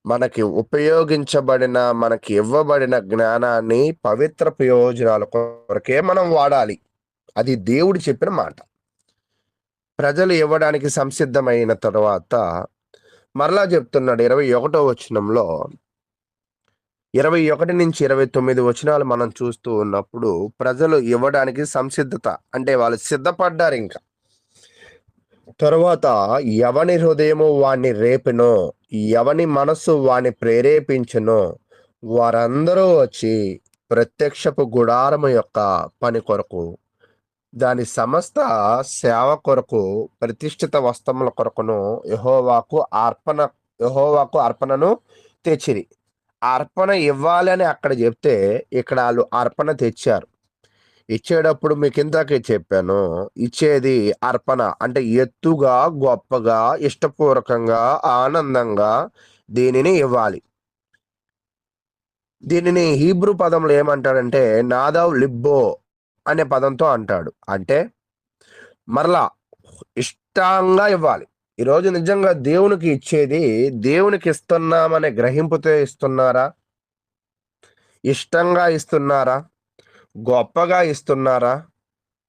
మనకి ఉపయోగించబడిన, మనకి ఇవ్వబడిన జ్ఞానాన్ని పవిత్ర ప్రయోజనాల కొరకే మనం వాడాలి. అది దేవుడు చెప్పిన మాట. ప్రజలు ఇవ్వడానికి సంసిద్ధమైన తర్వాత మరలా చెప్తున్నాడు 21వ వచనంలో, 21 నుంచి 29 వచనాలు మనం చూస్తూ ఉన్నప్పుడు ప్రజలు ఇవ్వడానికి సంసిద్ధత అంటే వాళ్ళు సిద్ధపడ్డారు. ఇంకా తరువాత ఎవని హృదయము వాణ్ణి రేపినో, ఎవని మనస్సు వాణ్ణి ప్రేరేపించునో వారందరూ వచ్చి ప్రత్యక్షపు గుడారము యొక్క పని కొరకు, దాని సమస్త సేవ కొరకు, ప్రతిష్ఠిత వస్త్రముల కొరకును యెహోవాకు అర్పణను తెచ్చిరి. అర్పణ ఇవ్వాలి అని అక్కడ చెప్తే ఇక్కడ వాళ్ళు అర్పణ తెచ్చారు. ఇచ్చేటప్పుడు మీకు ఇందాకే చెప్పాను, ఇచ్చేది అర్పణ అంటే ఎత్తుగా, గొప్పగా, ఇష్టపూర్వకంగా, ఆనందంగా దీనిని ఇవ్వాలి. దీనిని హీబ్రూ పదంలో ఏమంటాడంటే నాదావ్ లిబ్బో అనే పదంతో అంటాడు. అంటే మరలా ఇష్టంగా ఇవ్వాలి. ఈరోజు నిజంగా దేవునికి ఇచ్చేది, దేవునికి ఇస్తున్నామనే గ్రహింపుతో ఇస్తున్నారా, ఇష్టంగా ఇస్తున్నారా, గొప్పగా ఇస్తున్నారా,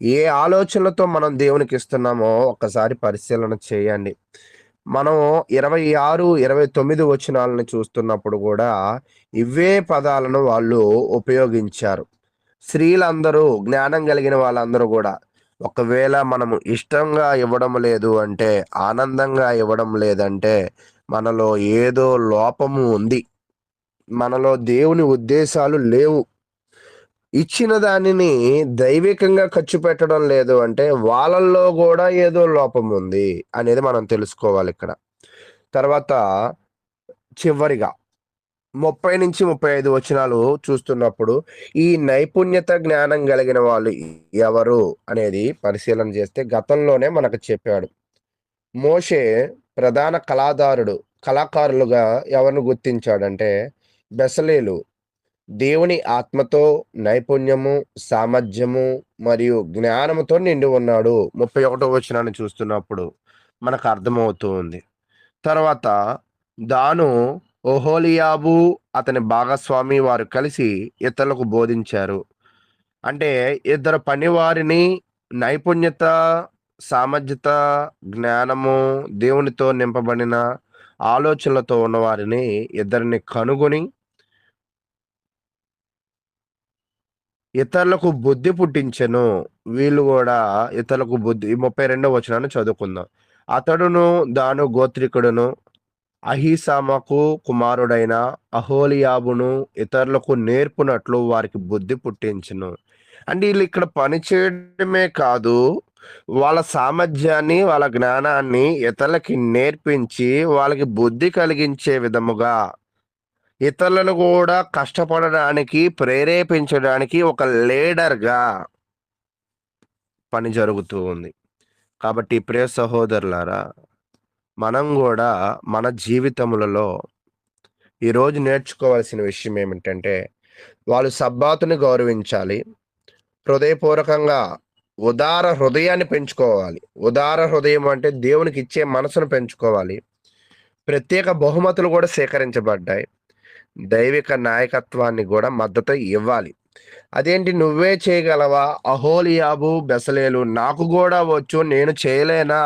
ఏ ఆలోచనలతో మనం దేవునికి ఇస్తున్నామో ఒక్కసారి పరిశీలన చేయండి. మనం 26, 29 వచనాలను చూస్తున్నప్పుడు కూడా ఇవే పదాలను వాళ్ళు ఉపయోగించారు. స్త్రీలందరూ, జ్ఞానం కలిగిన వాళ్ళందరూ కూడా ఒకవేళ మనము ఇష్టంగా ఇవ్వడం లేదు అంటే, ఆనందంగా ఇవ్వడం లేదంటే మనలో ఏదో లోపము ఉంది, మనలో దేవుని ఉద్దేశాలు లేవు. ఇచ్చిన దానిని దైవికంగా ఖర్చు పెట్టడం లేదు అంటే వాళ్ళల్లో కూడా ఏదో లోపం ఉంది అనేది మనం తెలుసుకోవాలి ఇక్కడ. తర్వాత చివరిగా 30 నుంచి 35 వచనాలు చూస్తున్నప్పుడు ఈ నైపుణ్యత, జ్ఞానం కలిగిన వాళ్ళు ఎవరు అనేది పరిశీలన చేస్తే గతంలోనే మనకు చెప్పాడు. మోషే ప్రధాన కళాకారులుగా ఎవరిని గుర్తించాడంటే బెసలేలు. దేవుని ఆత్మతో, నైపుణ్యము, సామర్థ్యము మరియు జ్ఞానముతో నిండి ఉన్నాడు. 31వ వచనాన్ని చూస్తున్నప్పుడు మనకు అర్థమవుతూ ఉంది. తర్వాత దాను, ఓహోలియాబు అతని భాగస్వామి వారు కలిసి ఇతరులకు బోధించారు. అంటే ఇద్దరు పనివారిని నైపుణ్యత, సామర్థ్యత, జ్ఞానము, దేవునితో నింపబడిన ఆలోచనలతో ఉన్నవారిని ఇద్దరిని కనుగొని ఇతరులకు బుద్ధి పుట్టించెను. వీళ్ళు కూడా ఇతరులకు బుద్ధి 32వ వచనాన్ని చదువుకుందాం. అతడును దాను గోత్రికుడును అహీసామకు కుమారుడైన అహోలియాబును ఇతరులకు నేర్పునట్లు వారికి బుద్ధి పుట్టించును. అంటే వీళ్ళు ఇక్కడ పని చేయడమే కాదు, వాళ్ళ సామర్థ్యాన్ని, వాళ్ళ జ్ఞానాన్ని ఇతరులకి నేర్పించి వాళ్ళకి బుద్ధి కలిగించే విధముగా ఇతరులను కూడా కష్టపడడానికి ప్రేరేపించడానికి ఒక లీడర్గా పని జరుగుతూ ఉంది. కాబట్టి ప్రియ సహోదరులారా, మనం కూడా మన జీవితములలో ఈరోజు నేర్చుకోవాల్సిన విషయం ఏమిటంటే, వాళ్ళు సబ్బాతుని గౌరవించాలి, హృదయపూర్వకంగా ఉదార హృదయాన్ని పెంచుకోవాలి. ఉదార హృదయం అంటే దేవునికి ఇచ్చే మనసును పెంచుకోవాలి. ప్రత్యేక బహుమతులు కూడా సేకరించబడ్డాయి. దైవిక నాయకత్వాన్ని కూడా మద్దతు ఇవ్వాలి. అదేంటి నువ్వే చేయగలవా? అహోలియాబు, బెసలేలు నాకు కూడా వచ్చు, నేను చేయలేనా?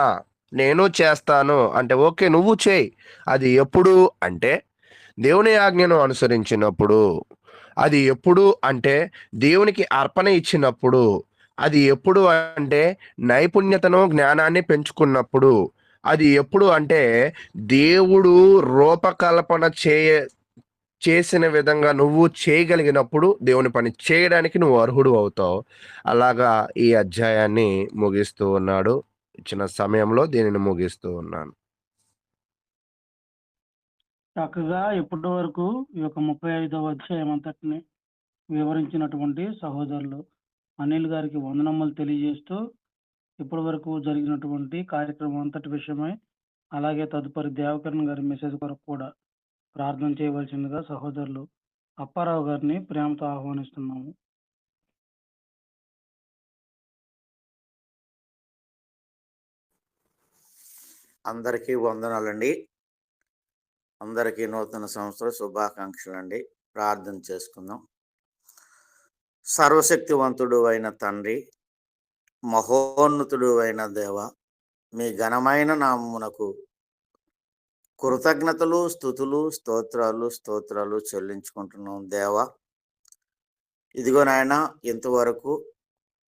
నేను చేస్తాను అంటే ఓకే, నువ్వు చేయి. అది ఎప్పుడు అంటే దేవుని ఆజ్ఞను అనుసరించినప్పుడు, అది ఎప్పుడు అంటే దేవునికి అర్పణ ఇచ్చినప్పుడు, అది ఎప్పుడు అంటే నైపుణ్యతను, జ్ఞానాన్ని పెంచుకున్నప్పుడు, అది ఎప్పుడు అంటే దేవుడు రూపకల్పన చేసిన విధంగా నువ్వు చేయగలిగినప్పుడు దేవుని పని చేయడానికి నువ్వు అర్హుడు అవుతావు. అలాగా ఈ అధ్యాయాన్ని ముగిస్తూ ఉన్నాడు. ఇచ్చిన సమయంలో దీనిని ముగిస్తూ ఉన్నాను. చక్కగా ఇప్పటి వరకు ఈ యొక్క 35వ అధ్యాయం అంతటిని వివరించినటువంటి సహోదరులు అనిల్ గారికి వందనమ్మలు తెలియజేస్తూ, ఇప్పటి వరకు జరిగినటువంటి కార్యక్రమం అంతటి విషయమై, అలాగే తదుపరి దేవకరణ్ గారి మెసేజ్ కొరకు కూడా ప్రార్థన చేయవలసిందిగా సహోదరులు అప్పారావు గారిని ప్రేమతో ఆహ్వానిస్తున్నాము. అందరికీ వందనాలండి. అందరికీ నూతన సంవత్సర శుభాకాంక్షలు అండి. ప్రార్థన చేసుకుందాం. సర్వశక్తివంతుడు అయిన తండ్రి, మహోన్నతుడు అయిన దేవ, మీ ఘనమైన నామమునకు కృతజ్ఞతలు, స్తుతులు, స్తోత్రాలు చెల్లించుకుంటున్నాం దేవా. ఇదిగో నాయన, ఇంతవరకు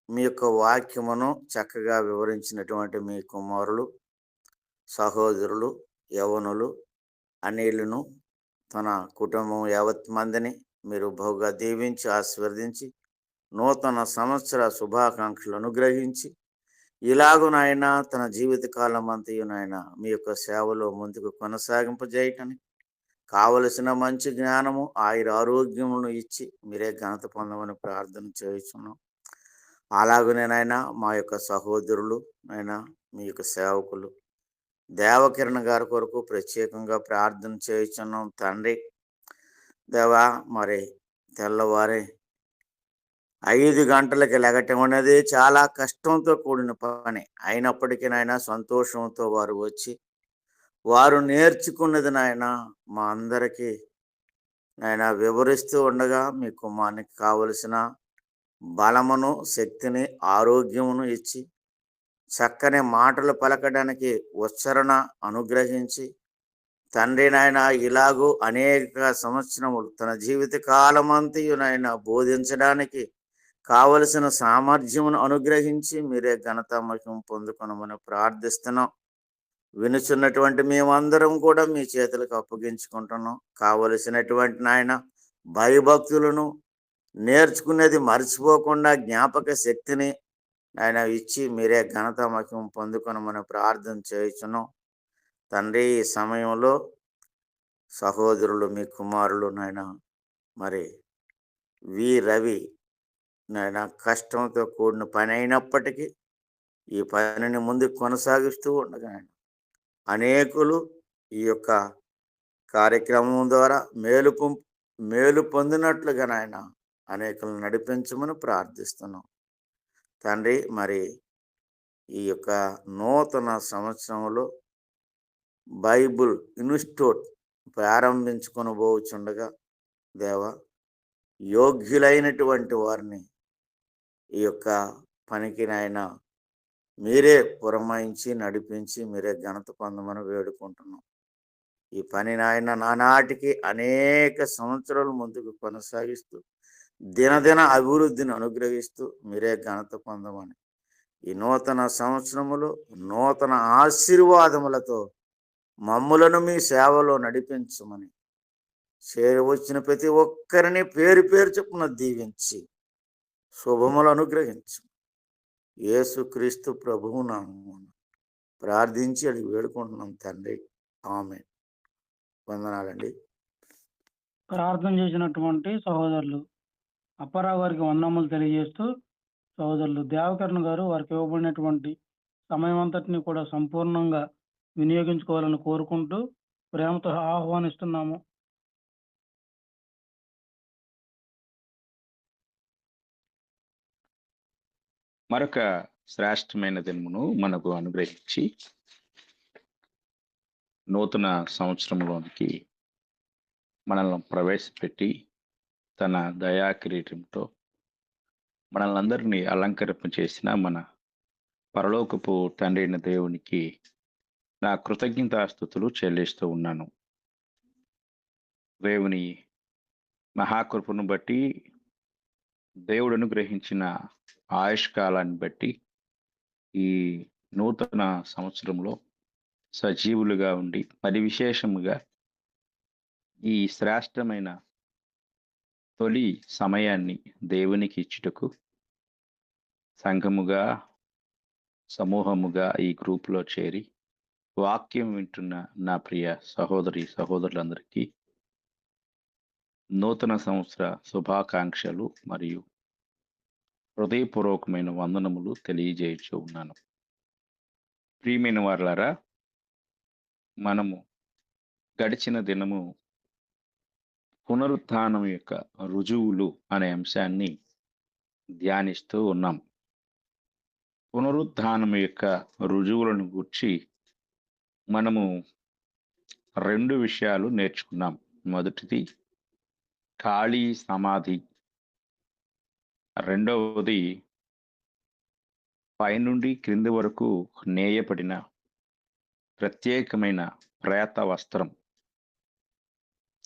మీ యొక్క వాక్యమును చక్కగా వివరించినటువంటి మీ కుమారులు, సహోదరులు, యవనులు, అనిలును, తన కుటుంబం యావత్ మందిని మీరు బహుగా దీవించి ఆశీర్వదించి నూతన సంవత్సర శుభాకాంక్షలు అనుగ్రహించి, ఇలాగునైనా తన జీవితకాలం అంతయునైనా మీ యొక్క సేవలో ముందుకు కొనసాగింపజేయటానికి కావలసిన మంచి జ్ఞానము, ఆరోగ్యమును ఇచ్చి మీరే ఘనత పొందమని ప్రార్థన చేస్తున్నాం. అలాగనేనైనా మా యొక్క సహోదరులు అయినా మీ యొక్క సేవకులు దేవకిరణ్ గారి కొరకు ప్రత్యేకంగా ప్రార్థన చేస్తున్నాం తండ్రి. దేవా, మరి తెల్లవారి 5 గంటలకి లెగటం అనేది చాలా కష్టంతో కూడిన పని. అయినప్పటికీ నాయన సంతోషంతో వారు వచ్చి వారు నేర్చుకున్నది నాయన మా అందరికీ నాయన వివరిస్తూ ఉండగా మీ కుమారునికి కావలసిన బలమును, శక్తిని, ఆరోగ్యమును ఇచ్చి చక్కని మాటలు పలకడానికి ఉచ్చరణ అనుగ్రహించి తండ్రి నాయన ఇలాగూ అనేక సంవత్సరములు తన జీవిత కాలమంతయు నాయన బోధించడానికి కావలసిన సామర్థ్యమును అనుగ్రహించి మీరే ఘనత మహిమ పొందుకొనమని ప్రార్థిస్తున్నాం. వినుచున్నటువంటి మేమందరం కూడా మీ చేతులకు అప్పగించుకుంటున్నాం. కావలసినటువంటి నాయన భయభక్తులను, నేర్చుకునేది మర్చిపోకుండా జ్ఞాపక శక్తిని ఆయన ఇచ్చి మీరే ఘనత మహిమ పొందుకొనమని ప్రార్థన చేయుచున్నాం తండ్రి. ఈ సమయంలో సహోదరులు మీ కుమారులు నాయన మరి వి రవి నాయన కష్టంతో కూడిన పని అయినప్పటికీ ఈ పనిని ముందుకు కొనసాగిస్తూ ఉండగా అనేకులు ఈ యొక్క కార్యక్రమం ద్వారా మేలు పొందినట్లుగా నాయన అనేకులను నడిపించమని ప్రార్థిస్తున్నాం తండ్రి. మరి ఈ యొక్క నూతన సంవత్సరంలో బైబుల్ ఇన్స్టిట్యూట్ ప్రారంభించుకొని పోవచ్చుండగా దేవా, యోగ్యులైనటువంటి వారిని ఈ యొక్క పనికి నాయన మీరే పురమాయించి నడిపించి మీరే ఘనత పొందమని వేడుకుంటున్నాం. ఈ పని నాయన నానాటికి అనేక సంవత్సరాలు ముందుకు కొనసాగిస్తూ దినదిన అభివృద్ధిని అనుగ్రహిస్తూ మీరే ఘనత పొందమని, ఈ నూతన సంవత్సరములో నూతన ఆశీర్వాదములతో మమ్ములను మీ సేవలో నడిపించమని, చేరవచ్చిన ప్రతి ఒక్కరిని పేరు పేరు చొప్పున దీవించి శుభములు అనుగ్రహించు. యేసుక్రీస్తు ప్రభువు నామమున ప్రార్థించి అడిగి వేడుకుంటున్నాం తండ్రి, ఆమేన్. వందనాలండి. ప్రార్థన చేసినటువంటి సహోదరులు అప్పారావు గారికి వందనములు తెలియజేస్తూ, సహోదరులు దేవకరణ గారు వారికి ఇవ్వబడినటువంటి సమయం అంతటిని కూడా సంపూర్ణంగా వినియోగించుకోవాలని కోరుకుంటూ ప్రేమతో ఆహ్వానిస్తున్నాము. మరొక శ్రేష్టమైన దినమును మనకు అనుగ్రహించి నూతన సంవత్సరంలోనికి మనల్ని ప్రవేశపెట్టి తన దయా కిరీటంతో మనల్ని అందరినీ అలంకరింప చేసిన మన పరలోకపు తండ్రి అయిన దేవునికి నా కృతజ్ఞతాస్తుతులు చెల్లిస్తూ ఉన్నాను. దేవుని మహాకృపను బట్టి, దేవుడు అనుగ్రహించిన ఆయుష్కాలాన్ని బట్టి ఈ నూతన సంవత్సరంలో సజీవులుగా ఉండి, మరి విశేషముగా ఈ శ్రేష్టమైన తొలి సమయాన్ని దేవునికి ఇచ్చుటకు సంఘముగా, సమూహముగా ఈ గ్రూపులో చేరి వాక్యం వింటున్న నా ప్రియ సహోదరి సహోదరులందరికీ నూతన సంవత్సర శుభాకాంక్షలు మరియు హృదయపూర్వకమైన వందనములు తెలియజేయచ్చు ఉన్నాను. ప్రియమైన వారలారా, మనము గడిచిన దినము పునరుత్థానం యొక్క రుజువులు అనే అంశాన్ని ధ్యానిస్తూ ఉన్నాం. పునరుత్థానం యొక్క రుజువులను గురించి మనము 2 విషయాలు నేర్చుకున్నాం. మొదటిది ఖాళీ సమాధి, రెండవది పైనుండి క్రింది వరకు నేయబడిన ప్రత్యేకమైన ప్రేత వస్త్రం.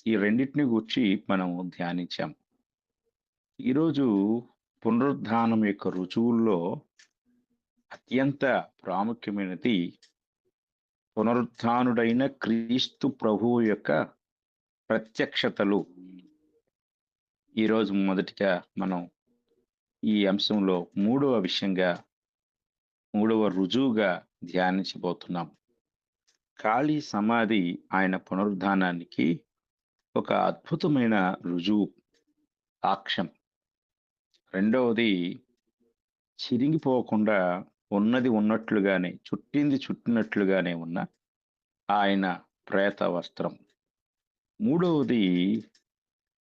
ఈ రెండింటిని గురించి మనము ధ్యానించాం. ఈరోజు పునరుద్ధానం యొక్క రుజువుల్లో అత్యంత ప్రాముఖ్యమైనది పునరుత్థానుడైన క్రీస్తు ప్రభువు యొక్క ప్రత్యక్షతలు. ఈరోజు మొదటిగా మనం ఈ అంశంలో 3వ విషయంగా, 3వ రుజువుగా ధ్యానించబోతున్నాం. ఖాళీ సమాధి ఆయన పునరుద్ధానానికి ఒక అద్భుతమైన రుజువు, సాక్ష్యం. రెండవది చిరిగిపోకుండా ఉన్నది ఉన్నట్లుగానే, చుట్టింది చుట్టినట్లుగానే ఉన్న ఆయన ప్రేత వస్త్రం. మూడవది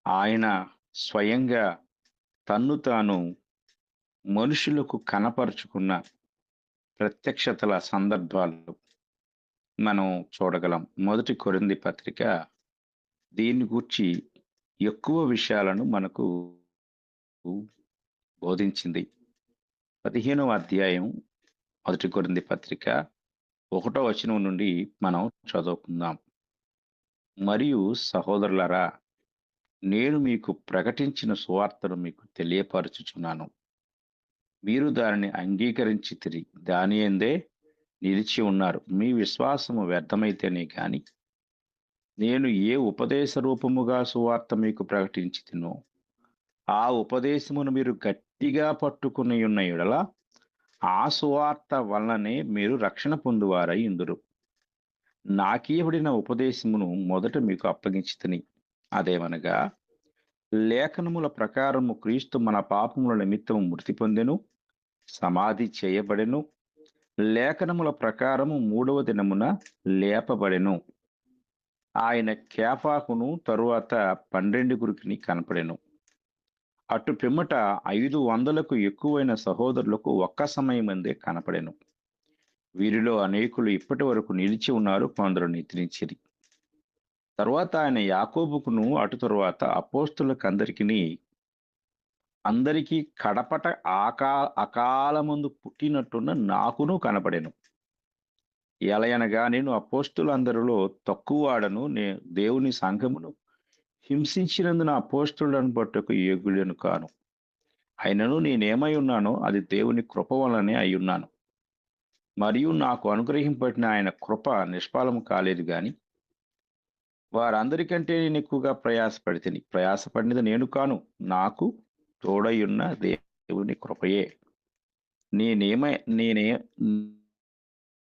ఆయన స్వయంగా తన్ను తాను మనుషులకు కనపరుచుకున్న ప్రత్యక్షతల సందర్భాలు మనం చూడగలం. 1 కొరింథీ పత్రిక దీన్ని గూర్చి ఎక్కువ విషయాలను మనకు బోధించింది. 15వ అధ్యాయం 1 కొరింథీ పత్రిక 1వ వచనం నుండి మనం చదువుకుందాం. మరియు సహోదరులారా, నేను మీకు ప్రకటించిన సువార్తను మీకు తెలియపరచుచున్నాను. మీరు దానిని అంగీకరించితిరి, దాని యందే నిలిచి ఉన్నారు. మీ విశ్వాసము వ్యర్థమైతేనే గాని నేను ఏ ఉపదేశ రూపముగా సువార్త మీకు ప్రకటించితినో ఆ ఉపదేశమును మీరు గట్టిగా పట్టుకుని ఉన్న యెడల ఆ సువార్త వలననే మీరు రక్షణ పొందువారై ఉందురు. నాకీయబడిన ఉపదేశమును మొదట మీకు అప్పగించితిని. అదేమనగా, లేఖనముల ప్రకారము క్రీస్తు మన పాపముల నిమిత్తము మృతి పొందెను, సమాధి చేయబడెను, లేఖనముల ప్రకారము 3వ దినమున లేపబడెను. ఆయన కేఫాకును తరువాత 12 కనపడెను. అటు పిమ్మట 500కు ఎక్కువైన సహోదరులకు ఒక్క సమయమందే కనపడెను. వీరిలో అనేకులు ఇప్పటి వరకు నిలిచి ఉన్నారు, కొందరు నిద్రించిరి. తర్వాత ఆయన యాకోబుకును అటు తరువాత అందరికీ కడపట అకాలమందు పుట్టినట్టున్న నాకును కనపడెను. ఎలయనగా నేను అపోస్తులందరిలో తక్కువవాడను, దేవుని సంఘమును హింసించినందున అపోస్తులను పట్టుకు యోగ్యులను కాను. అయినను నేనేమై ఉన్నానో అది దేవుని కృప వలనే అయ్యున్నాను. మరియు నాకు అనుగ్రహింపబడిన ఆయన కృప నిష్ఫలము కాలేదు గాని వారందరికంటే నేను ఎక్కువగా ప్రయాసపడినది నేను కాను, నాకు తోడయున్న దేవుని కృపయే.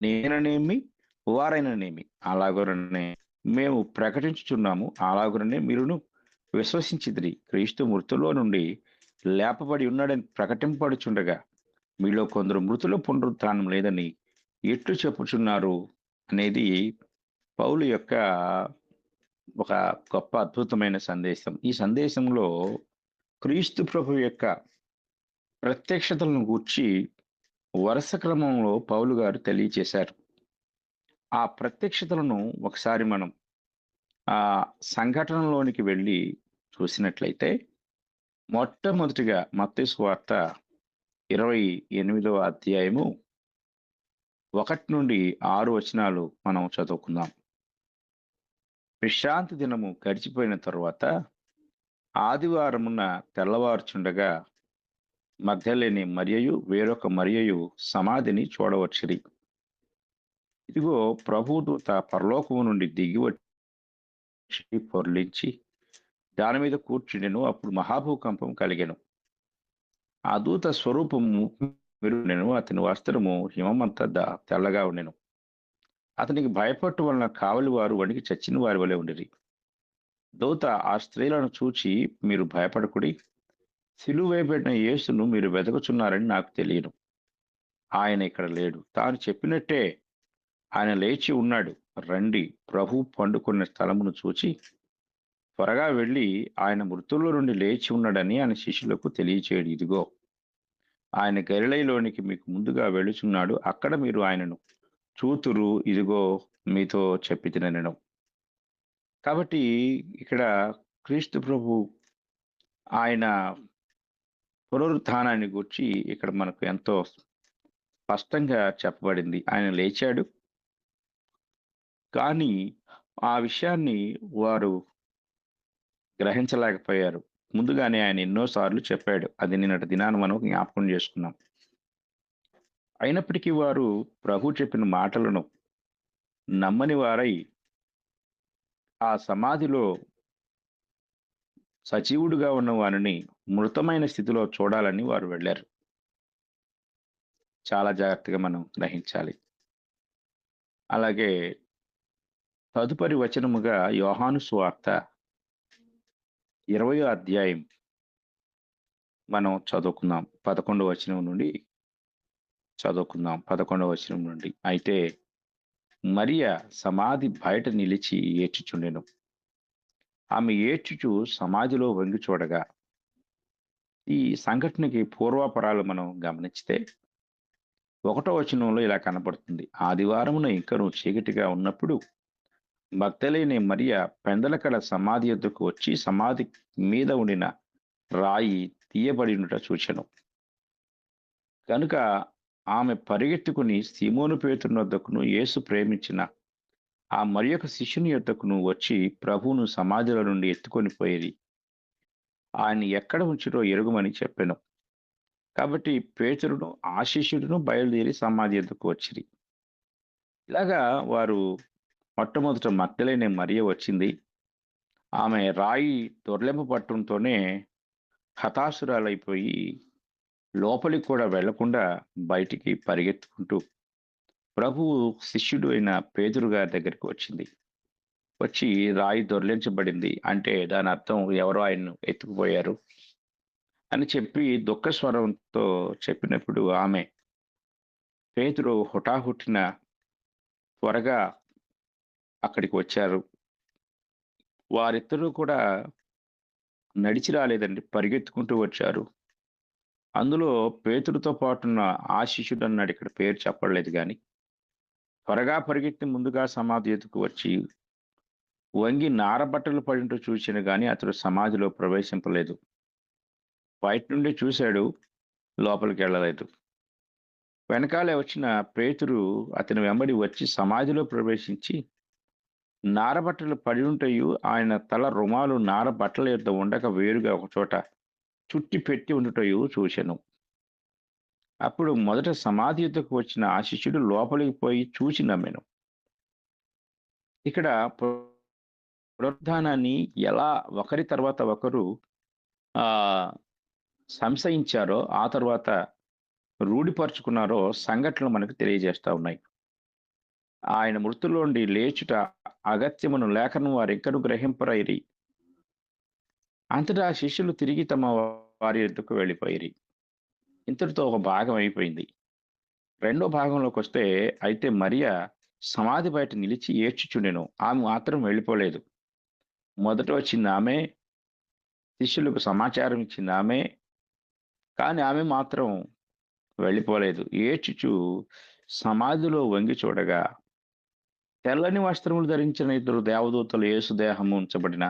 నేననేమి వారైననేమి అలాగుననే మేము ప్రకటించుచున్నాము, అలాగుననే మీరును విశ్వసించిదిరి. క్రీస్తు మృతుల్లో నుండి లేపబడి ఉన్నాడని ప్రకటింపడుచుండగా మీలో కొందరు మృతుల పునరుత్థానం లేదని ఎట్లు చెప్పుచున్నారు అనేది పౌలు యొక్క ఒక గొప్ప అద్భుతమైన సందేశం. ఈ సందేశంలో క్రీస్తు ప్రభు యొక్క ప్రత్యక్షతలను గూర్చి వరుస క్రమంలో పౌలు గారు తెలియచేశారు. ఆ ప్రత్యక్షతలను ఒకసారి మనం ఆ సంఘటనలోనికి వెళ్ళి చూసినట్లయితే, మొట్టమొదటిగా మత్తయి సువార్త 28వ అధ్యాయము 1 నుండి 6 వచనాలు మనం చదువుకుందాం. విశ్రాంతి దినము గడిచిపోయిన తరువాత ఆదివారమున తెల్లవారుచుండగా మగ్దలేని మరియయు వేరొక మరియయు సమాధిని చూడవచ్చిరి. ఇదిగో ప్రభుదూత పరలోకము నుండి దిగి వచ్చి పొర్లించి దాని మీద కూర్చుండెను. అప్పుడు మహాభూకంపం కలిగెను. ఆ దూత స్వరూపము మెరుగెను, అతని వస్త్రము హిమమంతా తెల్లగా ఉండెను. అతనికి భయపట్టు వలన కావలి వారు వణికి చచ్చిన వారి వలె ఉండిరి. దూత ఆ స్త్రీలను చూచి, మీరు భయపడకుడి, సిలువ వేయబడిన యేసును మీరు వెతకుచున్నారని నాకు తెలియను. ఆయన ఇక్కడ లేడు. తాను చెప్పినట్టే ఆయన లేచి ఉన్నాడు. రండి, ప్రభు పండుకున్న స్థలమును చూచి త్వరగా వెళ్ళి ఆయన మృతుల్లో నుండి లేచి ఉన్నాడని ఆయన శిష్యులకు తెలియచేయడు. ఇదిగో ఆయన గలిలయలోనికి మీకు ముందుగా వెళుచున్నాడు, అక్కడ మీరు ఆయనను చూతురు. ఇదిగో మీతో చెప్పితినెను. కాబట్టి ఇక్కడ క్రీస్తు ప్రభు ఆయన పునరుత్థానాన్ని గురించి ఇక్కడ మనకు ఎంతో స్పష్టంగా చెప్పబడింది. ఆయన లేచాడు, కానీ ఆ విషయాన్ని వారు గ్రహించలేకపోయారు. ముందుగానే ఆయన ఎన్నోసార్లు చెప్పాడు. అది నిన్నటి దినాన మనం జ్ఞాపకం చేసుకున్నాం. అయినప్పటికీ వారు ప్రభు చెప్పిన మాటలను నమ్మని వారై ఆ సమాధిలో సజీవుడుగా ఉన్న వారిని మృతమైన స్థితిలో చూడాలని వారు వెళ్ళారు. చాలా జాగ్రత్తగా మనం గ్రహించాలి. అలాగే తదుపరి వచనముగా యోహాను సువార్త 20వ అధ్యాయం మనం చదువుకుందాం. 11వ వచనం నుండి చదువుకుందాం. 11వ వచనం నుండి. అయితే మరియ సమాధి బయట నిలిచి ఏడ్చుచుండెను. ఆమె ఏడ్చుచు సమాధిలో వంగి చూడగా, ఈ సంఘటనకి పూర్వాపరాలు మనం గమనించితే 1వ వచనంలో ఇలా కనపడుతుంది. ఆదివారమున ఇంకను చీకటిగా ఉన్నప్పుడు మగ్దలేనే మరియ పెందలకడ సమాధి యొద్దకు వచ్చి సమాధి మీద ఉండిన రాయి తీయబడినట చూచెను. కనుక ఆమె పరిగెత్తుకుని సీమోను పేతురు వద్దకును యేసు ప్రేమించిన ఆ మరియొక శిష్యుని యొద్దకును వచ్చి ప్రభువును సమాధిలో నుండి ఎత్తుకొని పోయేది, ఆయన ఎక్కడ ఉంచిరో ఎరుగుమని చెప్పెను. కాబట్టి పేతురును ఆ శిష్యుడును బయలుదేరి సమాధి యొద్దకు వచ్చిరి. ఇలాగా వారు మొట్టమొదట మగ్దలేనే మరియ వచ్చింది. ఆమె రాయి దొర్లెంప పట్టడంతోనే హతాశురాలైపోయి లోపలికి కూడా వెళ్లకుండా బయటికి పరిగెత్తుకుంటూ ప్రభువు శిష్యుడు అయిన పేతురు గారి దగ్గరికి వచ్చింది. వచ్చి రాయి దొర్లించబడింది అంటే దాని అర్థం ఎవరో ఆయన్ను ఎత్తుకుపోయారు అని చెప్పి దుఃఖ స్వరంతో చెప్పినప్పుడు ఆమె పేతురు హుటాహుటిన త్వరగా అక్కడికి వచ్చారు. వారిద్దరూ కూడా నడిచి రాలేదండి, పరిగెత్తుకుంటూ వచ్చారు. అందులో పేతురుతో పాటున్న ఆ శిష్యుడు అన్నాడు, ఇక్కడ పేరు చెప్పలేదు కానీ త్వరగా పరిగెత్తి ముందుగా సమాధి ఎదుకు వచ్చి వంగి నారబట్టలు పడింటూ చూసిన గాని అతడు సమాధిలో ప్రవేశింపలేదు. బయట నుండి చూశాడు, లోపలికి వెళ్ళలేదు. వెనకాలే వచ్చిన పేతురు అతని వెంబడి వచ్చి సమాధిలో ప్రవేశించి నారబట్టలు పడి ఉంటయు ఆయన తల రుమాలు నార బట్టల యొద్ద ఉండక వేరుగా ఒకచోట చుట్టి పెట్టి ఉండుటయు చూచెను. అప్పుడు మొదట సమాధి యుద్ధకు వచ్చిన ఆ శిష్యుడు లోపలికి పోయి చూసి నమ్మెను. ఇక్కడ పునరుద్ధానాన్ని ఎలా ఒకరి తర్వాత ఒకరు ఆ సంశయించారో, ఆ తర్వాత రూఢిపరుచుకున్నారో సంఘటనలు మనకు తెలియజేస్తా ఉన్నాయి. ఆయన మృతుల్లోండి లేచుట అగత్యమును లేఖను వారెక్కను గ్రహింపరైరి. అంతటా శిష్యులు తిరిగి తమ వారి యొద్దకు వెళ్ళిపోయిరి. ఇంతటితో ఒక భాగం అయిపోయింది. రెండో భాగంలోకి వస్తే, అయితే మరియా సమాధి బయట నిలిచి ఏడ్చుచుండెను. ఆమె మాత్రం వెళ్ళిపోలేదు. మొదట వచ్చింది ఆమె, శిష్యులకు సమాచారం ఇచ్చింది ఆమె, కానీ ఆమె మాత్రం వెళ్ళిపోలేదు. ఏడ్చుచు సమాధిలో వంగి చూడగా తెల్లని వస్త్రములు ధరించిన ఇద్దరు దేవదూతలు యేసు దేహము ఉంచబడిన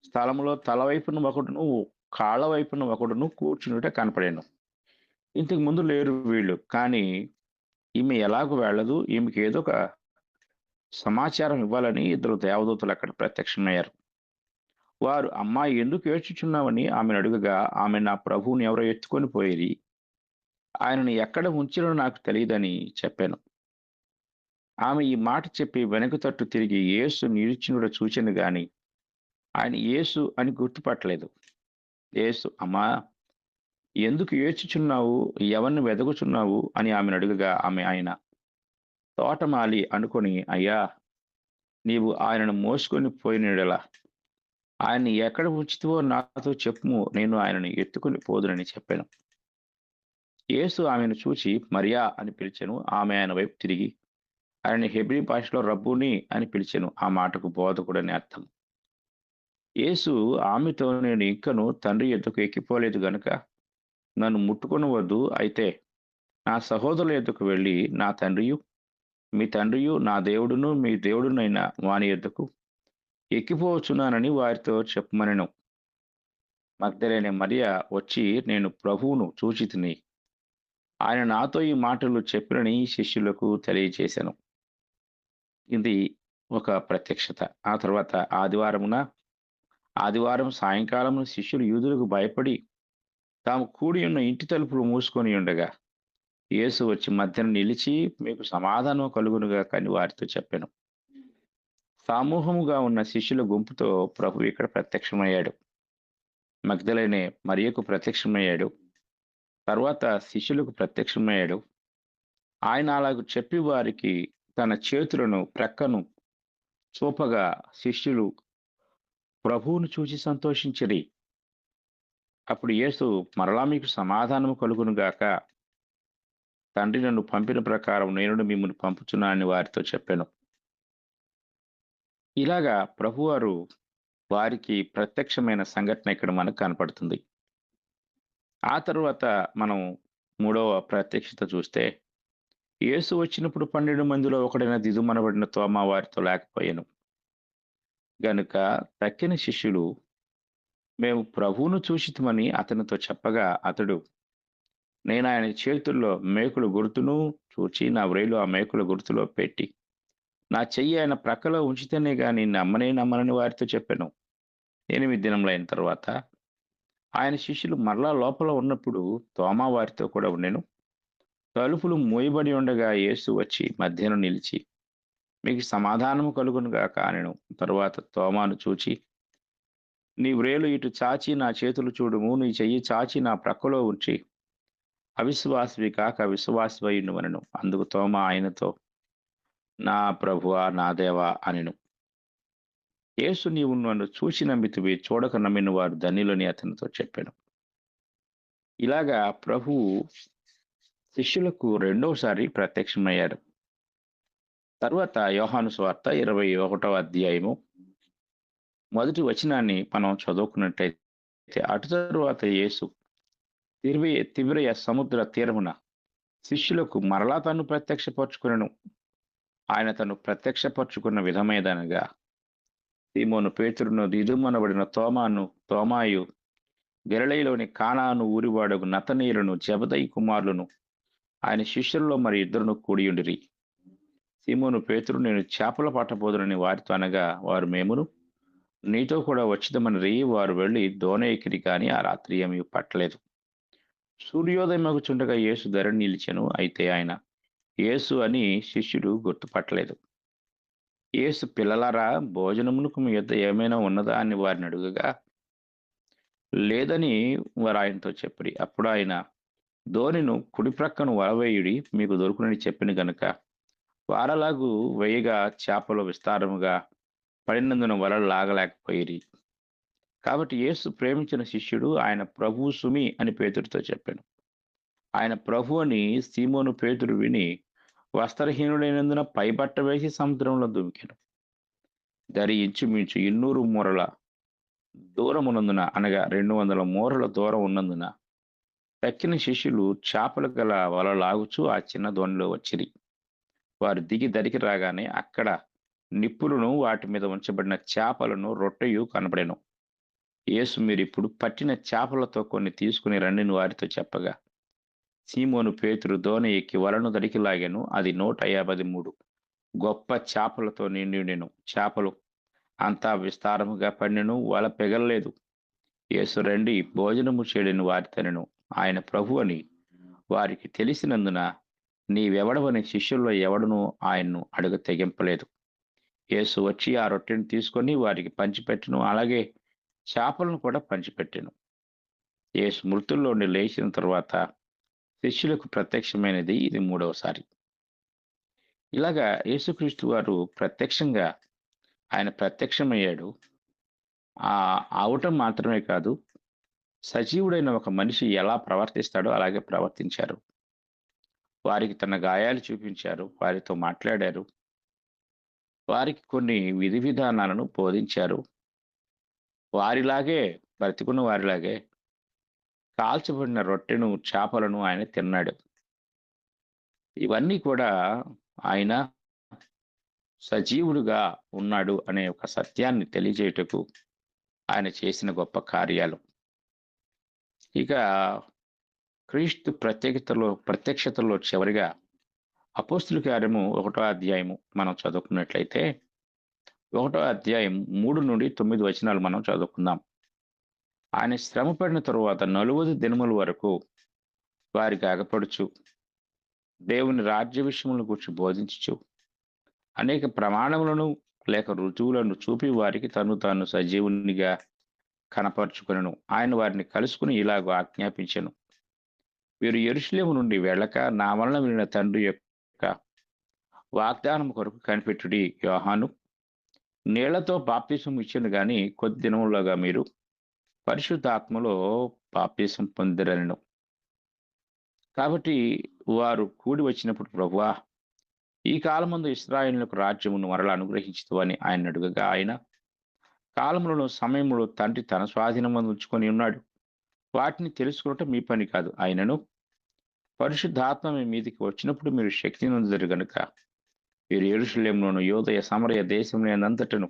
స్థలములో తల వైపున ఒకడును కాళ్ళ వైపున ఒకడును కూర్చునుట కనపడాను. ఇంతకు ముందు లేరు వీళ్ళు. కానీ ఈమె ఎలాగో వెళ్ళదు, ఈమెకి ఏదో ఒక సమాచారం ఇవ్వాలని ఇద్దరు దేవదూతలు అక్కడ ప్రత్యక్షమయ్యారు. వారు, అమ్మాయి ఎందుకు ఏడ్చుచున్నావని ఆమెను అడుగగా, ఆమె నా ప్రభువుని ఎవరో ఎత్తుకొని పోయిరి, ఆయనను ఎక్కడ ఉంచినో నాకు తెలియదని చెప్పాను. ఆమె ఈ మాట చెప్పి వెనక తట్టు తిరిగి యేసు నిలిచినుడ చూచెను గాని ఆయన యేసు అని గుర్తుపట్టలేదు. యేసు, అమ్మా ఎందుకు ఏడ్చుచున్నావు, ఎవరిని వెదకుచున్నావు అని ఆమెను అడుగగా, ఆమె ఆయన తోటమాలి అనుకొని, అయ్యా నీవు ఆయనను మోసుకొని పోయినడలా ఆయన్ని ఎక్కడ ఉంచుతావో నాతో చెప్పుము, నేను ఆయనను ఎత్తుకొని పోదునని చెప్పాను. యేసు ఆమెను చూచి మరియా అని పిలిచెను. ఆమె ఆయన వైపు తిరిగి ఆయన హెబ్రీ భాషలో రబ్బూని అని పిలిచెను. ఆ మాటకు బోధకుడని అర్థం. యేసు ఆమెతో, నేను ఇంకను తండ్రి యొద్దకు ఎక్కిపోలేదు గనుక నన్ను ముట్టుకొనవద్దు. అయితే నా సహోదరుల యొద్దకు వెళ్ళి నా తండ్రియు మీ తండ్రియు నా దేవుడును మీ దేవుడునైన వాని యొద్దకు ఎక్కిపోవచ్చున్నానని వారితో చెప్పమనెను. మగ్దలేనే మరియా వచ్చి, నేను ప్రభువును చూచితిని, ఆయన నాతో ఈ మాటలు చెప్పినని శిష్యులకు తెలియజేశాను. ఇది ఒక ప్రత్యక్షత. ఆ తర్వాత ఆదివారం సాయంకాలం శిష్యులు యూదులకు భయపడి తాము కూడి ఉన్న ఇంటి తలుపులు మూసుకొని ఉండగా యేసు వచ్చి మధ్యన నిలిచి, మీకు సమాధానం కలుగునుగా కానీ వారితో చెప్పాను. సమూహముగా ఉన్న శిష్యుల గుంపుతో ప్రభు ఇక్కడ ప్రత్యక్షమయ్యాడు. మగ్దలేనే మరియకు ప్రత్యక్షమయ్యాడు. తర్వాత శిష్యులకు ప్రత్యక్షమయ్యాడు. ఆయన అలాగ చెప్పి వారికి తన చేతులను ప్రక్కను చూపగా శిష్యులు ప్రభువును చూసి సంతోషించిరి. అప్పుడు యేసు, మరలా మీకు సమాధానము కలుగునుగాక, తండ్రి నన్ను పంపిన ప్రకారం నేను మిమ్మల్ని పంపుచున్నానని వారితో చెప్పాను. ఇలాగా ప్రభువారు వారికి ప్రత్యక్షమైన సంఘటన ఇక్కడ మనకు కనపడుతుంది. ఆ తర్వాత మనం మూడవ ప్రత్యక్షత చూస్తే, యేసు వచ్చినప్పుడు 12 మందిలో ఒకడైన దిదుమనబడిన తోమా వారితో లేకపోయాను గనుక తక్కిన శిష్యులు మేము ప్రభువును చూసితమని అతనితో చెప్పగా, అతడు, నేను ఆయన చేతుల్లో మేకుల గుర్తును చూచి నా వ్రేలు ఆ మేకుల గుర్తులో పెట్టి నా చెయ్యి ఆయన ప్రక్కలో ఉంచితేనే గాని నమ్మనని వారితో చెప్పాను. 8 దినములైన తర్వాత ఆయన శిష్యులు మరలా లోపల ఉన్నప్పుడు తోమా వారితో కూడా ఉండెను. తలుపులు మూయబడి ఉండగా యేసు వచ్చి మధ్యన నిలిచి, మీకు సమాధానము కలుగునుగాక అనెను. తరువాత తోమాను చూచి, నీ వ్రేలు ఇటు చాచి నా చేతులు చూడుము, నీ చెయ్యి చాచి నా ప్రక్కలో ఉంచి అవిశ్వాసివి కాక విశ్వాసివైయునువనెను. అందుకు తోమా ఆయనతో, నా ప్రభువా నా దేవా అనెను. యేసు, నీవు నన్ను చూసి నమ్మితివి, చూడక నమ్మిన వారు ధన్యులని అతనితో చెప్పాను. ఇలాగా ప్రభువు శిష్యులకు రెండవసారి ప్రత్యక్షమయ్యాడు. తర్వాత యోహాను సువార్త 21వ అధ్యాయము మొదటి వచనాన్ని మనం చదువుకున్నట్లయితే, అటు తరువాత యేసు తిబిరియ సముద్ర తీరమున శిష్యులకు మరలా తను ప్రత్యక్షపరచుకునెను. ఆయన తను ప్రత్యక్షపరుచుకున్న విధమేదనగా సీమోను పేతురును దిదుమనబడిన తోమాయు గలిలయలోని కానాను ఊరివాడగు నతనీయులను జబదయి కుమారులను ఆయన శిష్యుల్లో మరి ఇద్దరును కూడియుండిరి. సీమోను పేతురు, నేను చేపలు పట్టబోదునని వారితో అనగా, వారు మేమును నీతో కూడా వచ్చిదమని వారు వెళ్ళి దోణ ఎక్కిరి, కానీ ఆ రాత్రి ఏమీ పట్టలేదు. సూర్యోదయమగుచుండగా యేసు ధర నిలిచెను. అయితే ఆయన యేసు అని శిష్యుడు గుర్తుపట్టలేదు. యేసు, పిల్లలారా, భోజనమునకు మీ యొద్ద ఏమైనా ఉన్నదా అని వారిని అడుగగా, లేదని వారు ఆయనతో చెప్పిరి. అప్పుడు ఆయన, ధోనిను కుడి ప్రక్కను వలవేయుడి, మీకు దొరుకునని చెప్పిన గనుక వారలాగు వేయగా చేపలు విస్తారముగా పడినందున వలలు లాగలేకపోయిరి. కాబట్టి యేసు ప్రేమించిన శిష్యుడు ఆయన ప్రభువు సుమి అని పేతురుతో చెప్పాను. ఆయన ప్రభు అని సీమోను పేతురు విని వస్త్రహీనుడైనందున పైబట్ట వేసి సముద్రంలో దుమికెను. దరి ఇంచుమించు 200 మూరల దూరం ఉన్నందున, అనగా 200 మూరల దూరం ఉన్నందున తక్కిన శిష్యులు చేపలు గల వల లాగుచూ ఆ చిన్న దోణిలో వచ్చిరి. వారు దిగి దరికి రాగానే అక్కడ నిప్పులను, వాటి మీద ఉంచబడిన చేపలను, రొట్టెయు కనబడెను. యేసు, మీరు ఇప్పుడు పట్టిన చేపలతో కొన్ని తీసుకుని రండి వారితో చెప్పగా, సీమోను పేతురు దోణ ఎక్కి వలను దరికి లాగాను. అది 153 గొప్ప చేపలతో నిండినెను. చేపలు అంతా విస్తారముగా పడినెను, వల పెగలలేదు. యేసు, రండి భోజనము చేయడని వారితోనెను. ఆయన ప్రభు అని వారికి తెలిసినందున నీవెవడవని శిష్యుల్లో ఎవడునూ ఆయన్ను అడుగ తెగింపలేదు. యేసు వచ్చి ఆ రొట్టెను తీసుకొని వారికి పంచిపెట్టెను, అలాగే చేపలను కూడా పంచిపెట్టెను. యేసు మృతుల్లో నుండి లేచిన తరువాత శిష్యులకు ప్రత్యక్షమైనది ఇది 3వసారి. ఇలాగా యేసుక్రీస్తు వారు ప్రత్యక్షంగా ఆయన ప్రత్యక్షమయ్యాడు. అవటం మాత్రమే కాదు, సజీవుడైన ఒక మనిషి ఎలా ప్రవర్తిస్తాడో అలాగే ప్రవర్తించారు. వారికి తన గాయాలు చూపించారు, వారితో మాట్లాడారు, వారికి కొన్ని విధి విధానాలను బోధించారు. వారిలాగే, బ్రతికున్న వారిలాగే కాల్చబడిన రొట్టెను, చేపలను ఆయన తిన్నాడు. ఇవన్నీ కూడా ఆయన సజీవుడుగా ఉన్నాడు అనే ఒక సత్యాన్ని తెలియజేయుటకు ఆయన చేసిన గొప్ప కార్యాలు. ఇక క్రీస్తు ప్రత్యక్షతలో చివరిగా అపోస్తుల కార్యము 1వ అధ్యాయము మనం చదువుకున్నట్లయితే 1వ అధ్యాయం 3 నుండి 9 వచనాలు మనం చదువుకుందాం. ఆయన శ్రమ పడిన తరువాత 40 దినముల వరకు వారికి అగపడుచు దేవుని రాజ్య విషయములను గురించి బోధించుచు అనేక ప్రమాణములను లేక రుజువులను చూపి వారికి తాను సజీవునిగా కనపరుచుకొనెను. ఆయన వారిని కలుసుకుని ఇలాగ ఆజ్ఞాపించెను, వీరు యెరూషలేము నుండి వెళ్ళక నా వలన వినిన తండ్రి యొక్క వాగ్దానం కొరకు కనిపెట్టుడి. యోహాను నీళ్లతో బాప్తిసం ఇచ్చెను గాని కొద్ది దినములుగా మీరు పరిశుద్ధాత్మలో బాప్తిసం పొందిరనెను. కాబట్టి వారు కూడి వచ్చినప్పుడు, ప్రభువా, ఈ కాలమందు ఇశ్రాయేలుకు రాజ్యమును మరలా అనుగ్రహించుతూ అని ఆయన అడుగగా, ఆయన కాలములను సమయములు తండ్రి తన స్వాధీనమందు ఉంచుకొని ఉన్నాడు, వాటిని తెలుసుకున్నట్టు మీ పని కాదు. ఆయనను పరిశుద్ధాత్మ మీ మీదికి వచ్చినప్పుడు మీరు శక్తి నొందుదురు గనుక మీరు యెరూషలేములోను, యూదయ, సమరయ దేశమునంతటను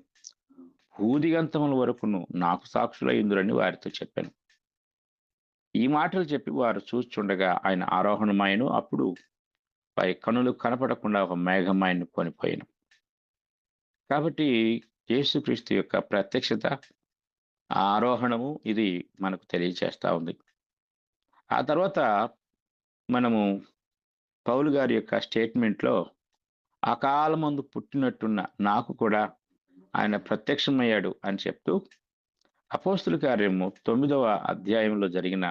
భూదిగంతముల వరకును నాకు సాక్షులయ్యుందురని వారితో చెప్పాను. ఈ మాటలు చెప్పి వారు చూస్తుండగా ఆయన ఆరోహణమాయను. అప్పుడు వారి కనులు కనపడకుండా ఒక మేఘం ఆయన్ని కొనిపోయాను. కాబట్టి యేసుక్రీస్తు యొక్క ప్రత్యక్షత, ఆరోహణము ఇది మనకు తెలియజేస్తా ఉంది. ఆ తర్వాత మనము పౌలు గారి యొక్క స్టేట్మెంట్లో అకాలమందు పుట్టినట్టున్న నాకు కూడా ఆయన ప్రత్యక్షమయ్యాడు అని చెప్తూ అపోస్తుల కార్యము 9వ అధ్యాయంలో జరిగిన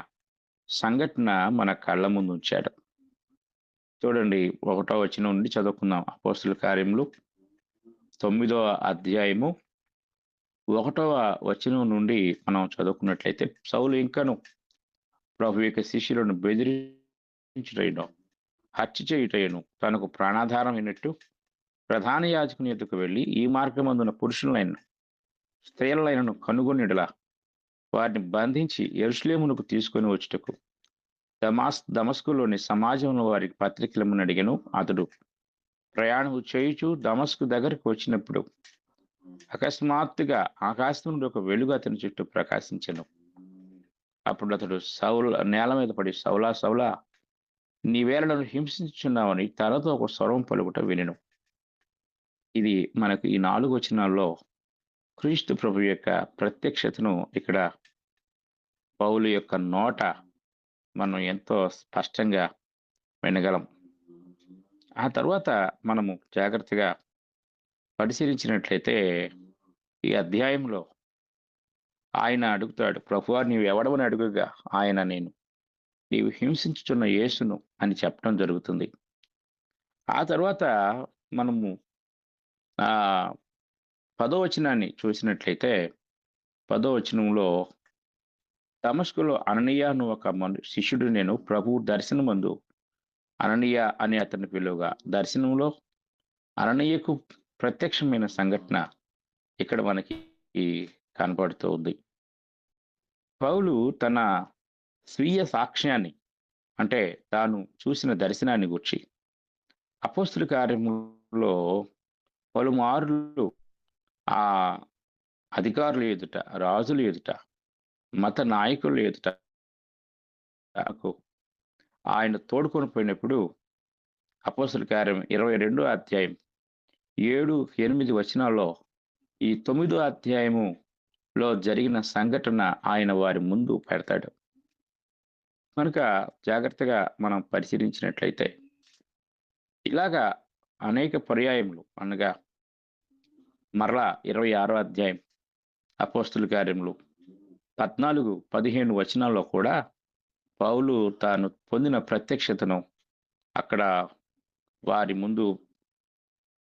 సంఘటన మన కళ్ళ ముందు ఉంచాడు. చూడండి, 1వ వచనం నుండి చదువుకుందాం. అపోస్తుల కార్యములు 9వ అధ్యాయము 1వ వచనం నుండి మనం చదువుకున్నట్లయితే, సౌలు ఇంకను ప్రభు యొక్క శిష్యులను బెదిరించుటయును, హత్య చేయుటయును తనకు ప్రాణాధారమైనట్టు ప్రధాన యాజకుని ఎదుకు వెళ్ళి, ఈ మార్గమందున పురుషులైన స్త్రీలైనను కనుగొనిడలా వారిని బంధించి యెరూషలేమునకు తీసుకొని వచ్చుటకు దమస్కులోని సమాజంలో వారికి పత్రికలమని అడిగాను. అతడు ప్రయాణం చేయుచు దమస్కు దగ్గరికి వచ్చినప్పుడు అకస్మాత్తుగా ఆకాశం నుండి ఒక వెలుగు అతని చుట్టూ ప్రకాశించెను. అప్పుడు అతడు నేల మీద పడి, సౌలా సౌలా, నీవేళ నన్ను హింసించుచున్నావని తనతో ఒక స్వరం పలుకుట వినెను. ఇది మనకు ఈ 4 వచనాల్లో క్రీస్తు ప్రభు యొక్క ప్రత్యక్షతను ఇక్కడ పౌలు యొక్క నోట మనం ఎంతో స్పష్టంగా వినగలం. ఆ తర్వాత మనము జాగ్రత్తగా పరిశీలించినట్లయితే ఈ అధ్యాయంలో ఆయన అడుగుతాడు, ప్రభువా నీవు ఎవడవని అడుగుగా ఆయన నేను నీవు హింసించుచున్న యేసును అని చెప్పడం జరుగుతుంది. ఆ తర్వాత మనము 10వ వచనాన్ని చూసినట్లయితే 10వ వచనంలో దమస్కులో అననీయ అను ఒక శిష్యుడు నేను ప్రభువు దర్శనమందు అననీయ అని అతన్ని పిలువగా దర్శనంలో అననీయకు ప్రత్యక్షమైన సంఘటన ఇక్కడ మనకి కనపడుతూ ఉంది. పౌలు తన స్వీయ సాక్ష్యాన్ని, అంటే తాను చూసిన దర్శనాన్ని గురించి అపోస్తుల కార్యములో పలుమార్లు ఆ అధికారులు ఎదుట, రాజులు ఎదుట, మత నాయకులు ఎదుట ఆయన తోడుకొని పోయినప్పుడు అపోస్తుల కార్యం 22వ అధ్యాయం 7-8 వచనాల్లో ఈ 9వ అధ్యాయములో జరిగిన సంఘటన ఆయన వారి ముందు పెడతాడు. కనుక జాగ్రత్తగా మనం పరిశీలించినట్లయితే ఇలాగా అనేక పర్యాయములు, అనగా మరలా 26వ అధ్యాయం అపోస్తుల కార్యములు 14-15 వచనాల్లో కూడా పౌలు తాను పొందిన ప్రత్యక్షతను అక్కడ వారి ముందు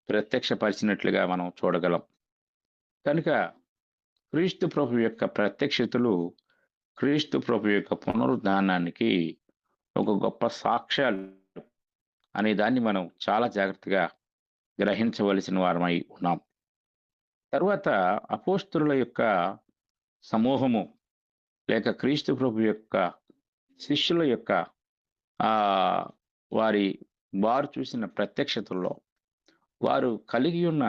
ప్రత్యక్షపరిచినట్లుగా మనం చూడగలం. కనుక క్రీస్తు ప్రభు యొక్క ప్రత్యక్షతలు క్రీస్తు ప్రభు యొక్క పునరుద్ధానానికి ఒక గొప్ప సాక్ష్యాలు అనే దాన్ని మనం చాలా జాగ్రత్తగా గ్రహించవలసిన వారమై ఉన్నాం. తర్వాత అపోస్తలుల యొక్క సమూహము లేక క్రీస్తు ప్రభు యొక్క శిష్యుల యొక్క వారు చూసిన ప్రత్యక్షతల్లో వారు కలిగి ఉన్న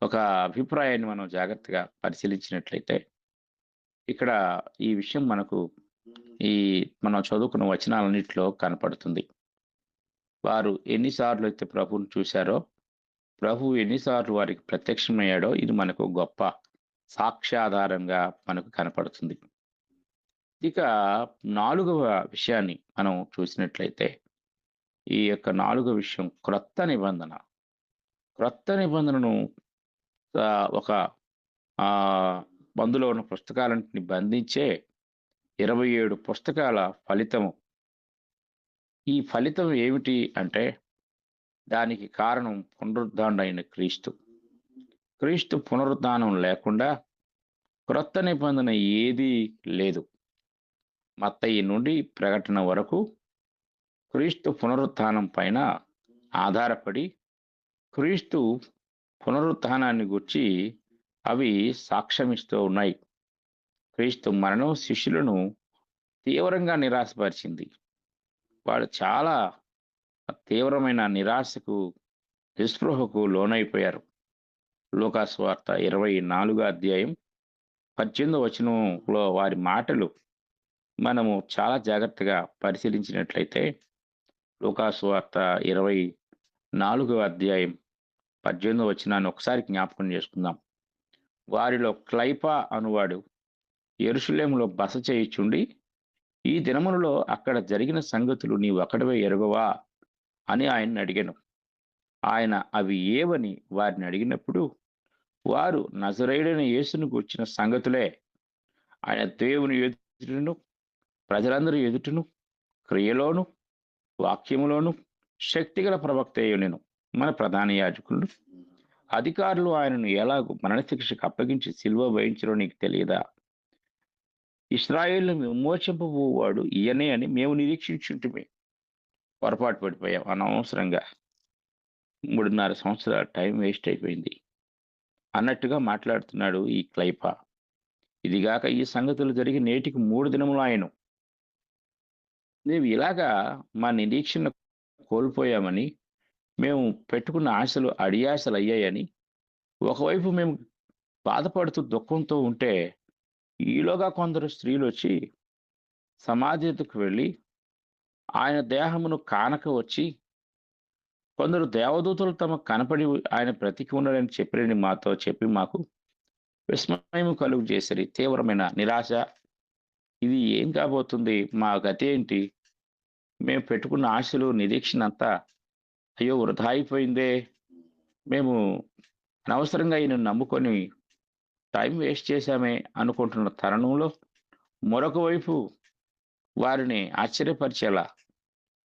ఒక అభిప్రాయాన్ని మనం జాగ్రత్తగా పరిశీలించినట్లయితే ఇక్కడ ఈ విషయం మనకు మనం చదువుకున్న వచనాలన్నింటిలో కనపడుతుంది. వారు ఎన్నిసార్లు అయితే ప్రభువుని చూశారో, ప్రభువు ఎన్నిసార్లు వారికి ప్రత్యక్షమయ్యాడో ఇది మనకు గొప్ప సాక్ష్యాధారంగా మనకు కనపడుతుంది. ఇక 4వ విషయాన్ని మనం చూసినట్లయితే ఈ యొక్క 4వ విషయం క్రొత్త నిబంధన. క్రొత్త నిబంధనను ఒక అందులో ఉన్న పుస్తకాలన్నింటిని బంధించే 27 పుస్తకాల ఫలితము. ఈ ఫలితం ఏమిటి అంటే దానికి కారణం పునరుద్ధానుడైన క్రీస్తు. క్రీస్తు పునరుద్ధానం లేకుండా క్రొత్త నిబంధన ఏదీ లేదు. మత్తయి నుండి ప్రకటన వరకు క్రీస్తు పునరుత్థానం పైన ఆధారపడి క్రీస్తు పునరుత్థానాన్ని గురించి అవి సాక్ష్యమిస్తూ ఉన్నాయి. క్రీస్తు మరణం శిష్యులను తీవ్రంగా నిరాశపరిచింది. వాళ్ళు చాలా తీవ్రమైన నిరాశకు, నిస్పృహకు లోనైపోయారు. లూకాసు వార్త 24వ అధ్యాయం 18వ వచనంలో వారి మాటలు మనము చాలా జాగ్రత్తగా పరిశీలించినట్లయితే లూకాసు వార్త 24వ అధ్యాయం 18వ వచనాన్ని ఒకసారి జ్ఞాపకం చేసుకుందాం. వారిలో క్లైపా అనువాడు యెరూషలేములో బస చేయుచుండి ఈ దినములలో అక్కడ జరిగిన సంగతులు నీవు ఒక్కడివే ఎరుగవా అని ఆయన్ని అడిగాను. ఆయన అవి ఏవని వారిని అడిగినప్పుడు వారు నజరేయుడైన యేసును గూర్చిన సంగతులే. ఆయన దేవుని ఎదుటను ప్రజలందరూ ఎదుటను క్రియలోను వాక్యములోను శక్తిగల ప్రవక్త అయ్యుండెను. మన ప్రధాన యాజకులు అధికారులు ఆయనను ఎలాగూ మరణశిక్షకు అప్పగించి సిలువ వేయించరో నీకు తెలియదా? ఇశ్రాయేలును విమోచింపబోవాడు ఈయనే అని మేము నిరీక్షించుంటిమి. పొరపాటు పడిపోయాం. అనవసరంగా 3.5 సంవత్సరాల టైం వేస్ట్ అయిపోయింది అన్నట్టుగా మాట్లాడుతున్నాడు ఈ క్లైపా. ఇదిగాక ఈ సంగతులు జరిగి నేటికి 3 దినములు ఆయను. నీవు ఇలాగా మా నిరీక్షణ కోల్పోయామని మేము పెట్టుకున్న ఆశలు అడియాశలు అయ్యాయని ఒకవైపు మేము బాధపడుతూ దుఃఖంతో ఉంటే ఈలోగా కొందరు స్త్రీలు వచ్చి సమాధి ఎద్దుకు వెళ్ళి ఆయన దేహమును కానక వచ్చి కొందరు దేవదూతలు తమకు కనపడి ఆయన బ్రతికి ఉన్నాడని చెప్పిరని మాతో చెప్పి మాకు విస్మయం కలుగు చేసిరి. తీవ్రమైన నిరాశ, ఇది ఏం కాబోతుంది, మా గతి ఏంటి, మేము పెట్టుకున్న ఆశలు నిరీక్షణ అంతా అయ్యో వృధా అయిపోయిందే, మేము అనవసరంగా ఈయన నమ్ముకొని టైం వేస్ట్ చేశామే అనుకుంటున్న తరుణంలో మరొక వైపు వారిని ఆశ్చర్యపరిచేలా,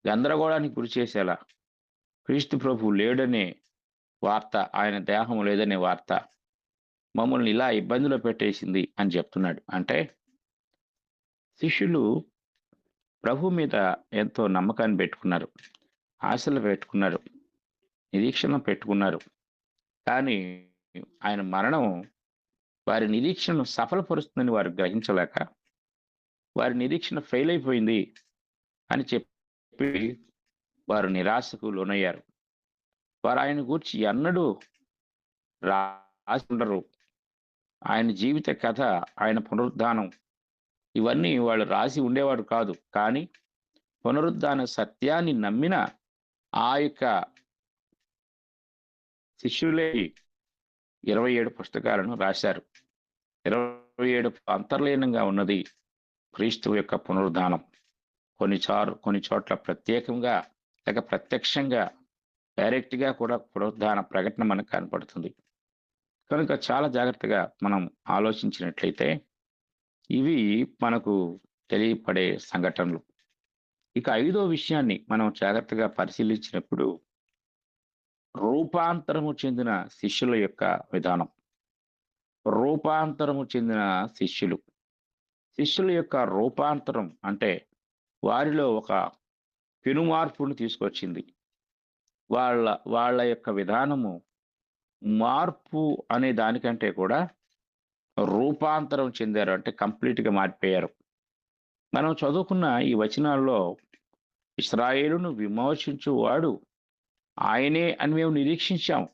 గందరగోళానికి గురి చేసేలా క్రీస్తు ప్రభు లేడనే వార్త, ఆయన దేహం లేదనే వార్త మమ్మల్ని ఇలా ఇబ్బందిలో పెట్టేసింది అని చెప్తున్నాడు. అంటే శిష్యులు ప్రభు మీద ఎంతో నమ్మకాన్ని పెట్టుకున్నారు, ఆశలు పెట్టుకున్నారు, నిరీక్షణ పెట్టుకున్నారు. కానీ ఆయన మరణం వారి నిరీక్షణను సఫలపరుస్తుందని వారు గ్రహించలేక వారి నిరీక్షణ ఫెయిల్ అయిపోయింది అని చెప్పి వారు నిరాశకు లోనయ్యారు. వారు ఆయన గూర్చి ఎన్నడూ రాసి ఉండరు. ఆయన జీవిత కథ, ఆయన పునరుద్ధానం ఇవన్నీ వాళ్ళు రాసి ఉండేవాడు కాదు. కానీ పునరుద్ధాన సత్యాన్ని నమ్మిన ఆ యొక్క శిష్యులే 27 పుస్తకాలను రాశారు. 27 అంతర్లీనంగా ఉన్నది క్రీస్తు యొక్క పునరుద్ధానం. కొన్ని చోట్ల ప్రత్యేకంగా లేక ప్రత్యక్షంగా డైరెక్ట్గా కూడా పునరుద్ధాన ప్రకటన మనకు కనపడుతుంది. కనుక చాలా జాగ్రత్తగా మనం ఆలోచించినట్లయితే ఇవి మనకు తెలియపడే సంఘటనలు. ఇక 5వ విషయాన్ని మనం జాగ్రత్తగా పరిశీలించినప్పుడు రూపాంతరము చెందిన శిష్యుల యొక్క విధానం. రూపాంతరము చెందిన శిష్యుల యొక్క రూపాంతరం అంటే వారిలో ఒక పెనుమార్పును తీసుకొచ్చింది. వాళ్ళ యొక్క విధానము మార్పు అనే దానికంటే కూడా రూపాంతరం చెందారు, అంటే కంప్లీట్గా మారిపోయారు. మనం చదువుకున్న ఈ వచనాల్లో ఇశ్రాయేలును విమోచించువాడు ఆయనే అని మేము నిరీక్షించాం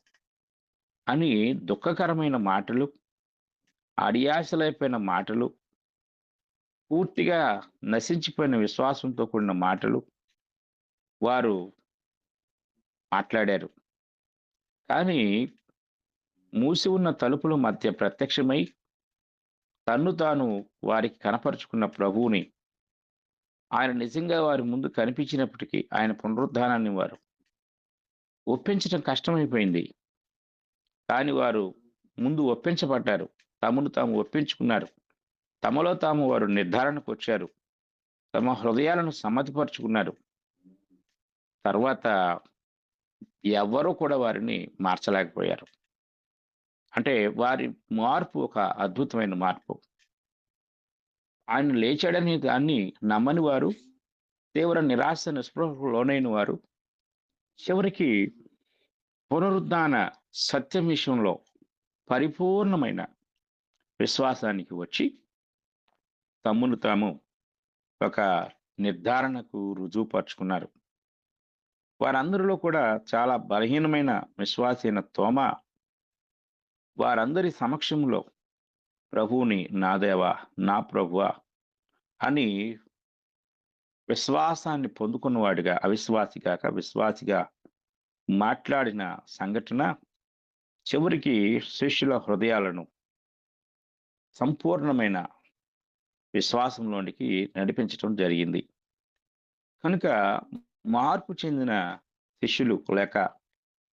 అని దుఃఖకరమైన మాటలు, అడియాసలైపోయిన మాటలు, పూర్తిగా నశించిపోయిన విశ్వాసంతో కూడిన మాటలు వారు మాట్లాడారు. కానీ మూసి ఉన్న తలుపుల మధ్య ప్రత్యక్షమై తన్ను తాను వారికి కనపరుచుకున్న ప్రభువుని, ఆయన నిజంగా వారి ముందు కనిపించినప్పటికీ ఆయన పునరుద్ధానాన్ని వారు ఒప్పించడం కష్టమైపోయింది. కానీ వారు ముందు ఒప్పించబడ్డారు, తమను తాము ఒప్పించుకున్నారు, తమలో తాము వారు నిర్ధారణకు వచ్చారు, తమ హృదయాలను సమ్మతిపరుచుకున్నారు. తర్వాత ఎవ్వరూ కూడా వారిని మార్చలేకపోయారు. అంటే వారి మార్పు ఒక అద్భుతమైన మార్పు. ఆయన లేచాడనే దాన్ని నమ్మని వారు, తీవ్ర నిరాశ నిస్పృహకు లోనైన వారు చివరికి పునరుద్ధాన సత్యం విషయంలో పరిపూర్ణమైన విశ్వాసానికి వచ్చి తమ్మును తాము ఒక నిర్ధారణకు రుజువుపరుచుకున్నారు. వారందరిలో కూడా చాలా బలహీనమైన విశ్వాసి అయిన తోమా వారందరి సమక్షంలో ప్రభువుని నా దేవా, నా ప్రభువా అని విశ్వాసాన్ని పొందుకున్నవాడిగా, అవిశ్వాసి కాక విశ్వాసిగా మాట్లాడిన సంఘటన చివరికి శిష్యుల హృదయాలను సంపూర్ణమైన విశ్వాసంలోనికి నడిపించడం జరిగింది. కనుక మార్పు చెందిన శిష్యులు లేక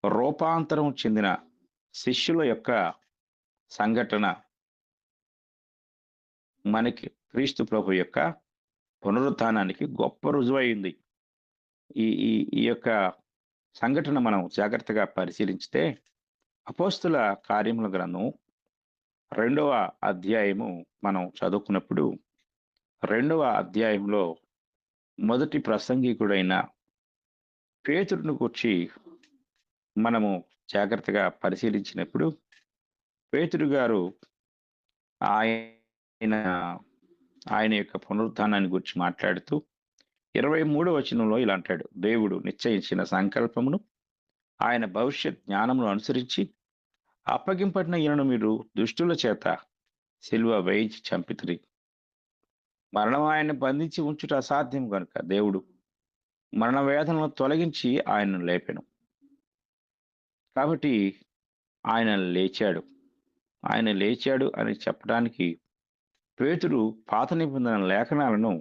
రూపాంతరం చెందిన శిష్యుల యొక్క సంఘటన మనకి క్రీస్తు ప్రభు యొక్క పునరుత్థానానికి గొప్ప రుజువైంది. ఈ యొక్క సంఘటన మనం జాగ్రత్తగా పరిశీలించితే అపోస్తుల కార్యముల గ్రంథం 2వ అధ్యాయము మనం చదువుకున్నప్పుడు 2వ అధ్యాయంలో మొదటి ప్రసంగికుడైన పేతురును గురించి మనము జాగ్రత్తగా పరిశీలించినప్పుడు పేతురు గారు ఆయన యొక్క పునరుత్థానాన్ని గురించి మాట్లాడుతూ 23వ వచనంలో ఇలా అంటాడు, దేవుడు నిశ్చయించిన సంకల్పమును ఆయన భవిష్యత్ జ్ఞానమును అనుసరించి అప్పగింపబడిన ఈయనను మీరు దుష్టుల చేత సిలువ వేయించి చంపితిరి. మరణం ఆయన్ని బంధించి ఉంచుట అసాధ్యం కనుక దేవుడు మరణ వేదనను తొలగించి ఆయనను లేపెను. కాబట్టి ఆయన లేచాడు. ఆయన లేచాడు అని చెప్పడానికి పేతురు పాత నిబంధన లేఖనాలను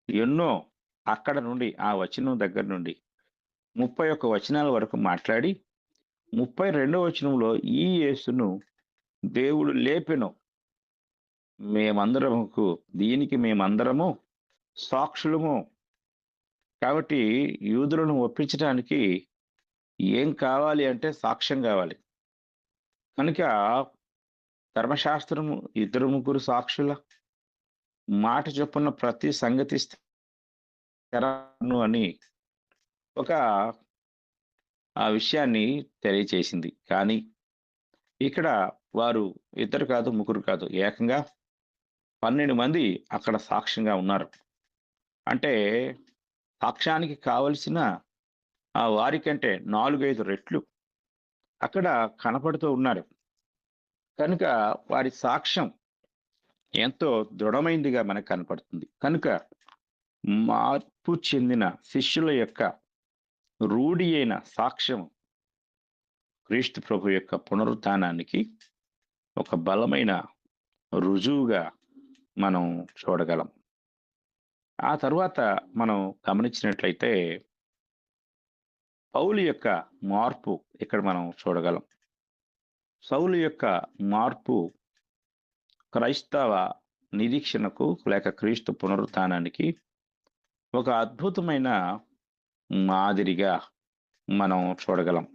ఎన్నో అక్కడ నుండి ఆ వచనం దగ్గర నుండి 31 వచనాల వరకు మాట్లాడి 32వ వచనంలో ఈ యేసును దేవుడు లేపెను, దీనికి మేమందరము సాక్షులము. కాబట్టి యూదులను ఒప్పించడానికి ఏం కావాలి అంటే సాక్ష్యం కావాలి. కనుక ధర్మశాస్త్రము 2-3 సాక్షుల మాట చొప్పున ప్రతి సంగతి స్థిరను అని ఒక ఆ విషయాన్ని తెలియచేసింది. కానీ ఇక్కడ వారు 2 కాదు 3 కాదు, ఏకంగా 12 మంది అక్కడ సాక్ష్యంగా ఉన్నారు. అంటే సాక్ష్యానికి కావలసిన ఆ వారికంటే 4-5 రెట్లు అక్కడ కనపడుతూ ఉన్నారు. కనుక వారి సాక్ష్యం ఎంతో దృఢమైందిగా మనకు కనపడుతుంది. కనుక మార్పు చెందిన శిష్యుల యొక్క రూఢి అయిన సాక్ష్యం క్రీస్తు ప్రభు యొక్క పునరుత్థానానికి ఒక బలమైన రుజువుగా మనం చూడగలం. ఆ తర్వాత మనం గమనించినట్లయితే పౌలు యొక్క మార్పు ఇక్కడ మనం చూడగలం. సౌలు యొక్క మార్పు క్రైస్తవ నిరీక్షణకు లేక క్రీస్తు పునరుత్థానానికి ఒక అద్భుతమైన మాదిరిగా మనం చూడగలం.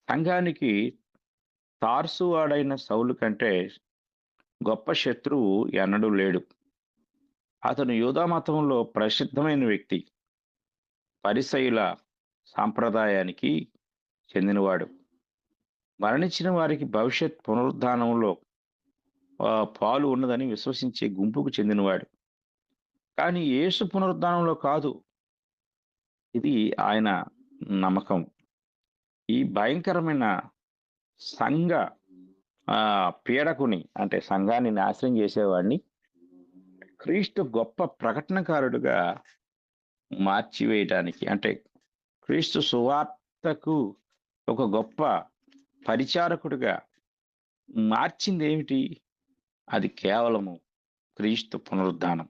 సంఘానికి తార్సువాడైన సౌలు కంటే గొప్ప శత్రువు ఎన్నడూ లేడు. అతను యూదా మతంలో ప్రసిద్ధమైన వ్యక్తి, పరిసయ్యుల సాంప్రదాయానికి చెందినవాడు, మరణించిన వారికి భవిష్యత్ పునరుద్ధానంలో పాలు ఉన్నదని విశ్వసించే గుంపుకు చెందినవాడు. కానీ యేసు పునరుద్ధానంలో కాదు, ఇది ఆయన నమ్మకం. ఈ భయంకరమైన సంఘ పీడకుని, అంటే సంఘాన్ని నాశనం చేసేవాడిని క్రీస్తు గొప్ప ప్రకటనకారుడుగా మార్చివేయటానికి, అంటే క్రీస్తు సువార్తకు ఒక గొప్ప పరిచారకుడిగా మార్చింది ఏమిటి? అది కేవలము క్రీస్తు పునరుద్ధానం.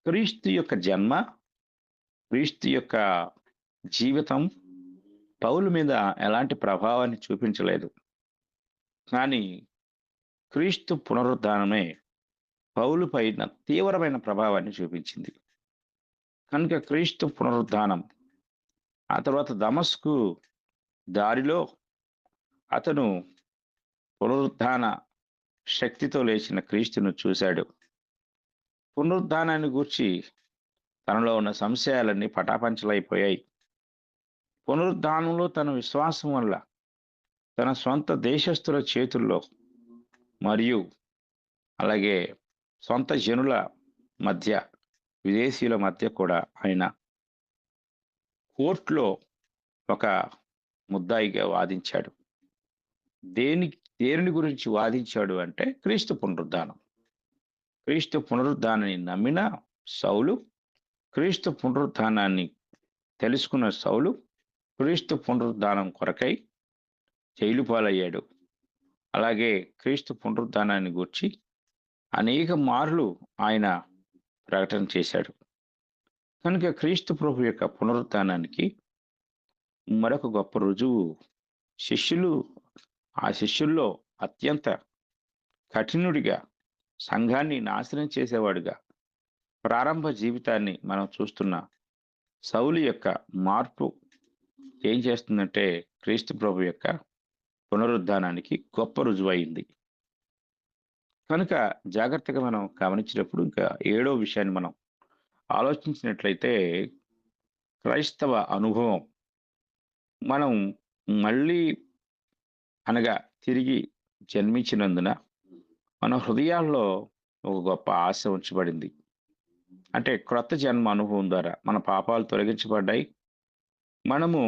క్రీస్తు యొక్క జన్మ, క్రీస్తు యొక్క జీవితం పౌలు మీద ఎలాంటి ప్రభావాన్ని చూపించలేదు. కానీ క్రీస్తు పునరుద్ధానమే పౌలు పైన తీవ్రమైన ప్రభావాన్ని చూపించింది. కనుక క్రీస్తు పునరుద్ధానం, ఆ తర్వాత దమస్కు దారిలో అతను పునరుద్ధాన శక్తితో లేచిన క్రీస్తును చూశాడు. పునరుద్ధానాన్ని గూర్చి తనలో ఉన్న సంశయాలన్నీ పటాపంచలైపోయాయి. పునరుద్ధానంలో తన విశ్వాసం వల్ల తన సొంత దేశస్థుల చేతుల్లో మరియు అలాగే సొంత జనుల మధ్య, విదేశీయుల మధ్య కూడా ఆయన కోర్టులో ఒక ముద్దాయిగా వాదించాడు. దేని గురించి వాదించాడు అంటే క్రీస్తు పునరుద్ధానం. క్రీస్తు పునరుద్ధానాన్ని నమ్మిన సౌలు, క్రీస్తు పునరుద్ధానాన్ని తెలుసుకున్న సౌలు క్రీస్తు పునరుద్ధానం కొరకై జైలు పాలయ్యాడు. అలాగే క్రీస్తు పునరుద్ధానాన్ని గూర్చి అనేక మార్లు ఆయన ప్రకటన చేశాడు. కనుక క్రీస్తు ప్రభు యొక్క పునరుత్థానానికి మరొక గొప్ప రుజువు ఆ శిష్యుల్లో అత్యంత కఠినుడిగా, సంఘాన్ని నాశనం చేసేవాడుగా ప్రారంభ జీవితాన్ని మనం చూస్తున్న సౌలు యొక్క మార్పు ఏం చేస్తుందంటే క్రీస్తు ప్రభు యొక్క పునరుద్ధానానికి గొప్ప రుజువైంది. కనుక జాగ్రత్తగా మనం గమనించినప్పుడు ఇంకా 7వ విషయాన్ని మనం ఆలోచించినట్లయితే, క్రైస్తవ అనుభవం. మనం మళ్ళీ అనగా తిరిగి జన్మించినందున మన హృదయాల్లో ఒక గొప్ప ఆశ ఉంచబడింది. అంటే క్రొత్త జన్మ అనుభవం ద్వారా మన పాపాలు తొలగించబడ్డాయి. మనము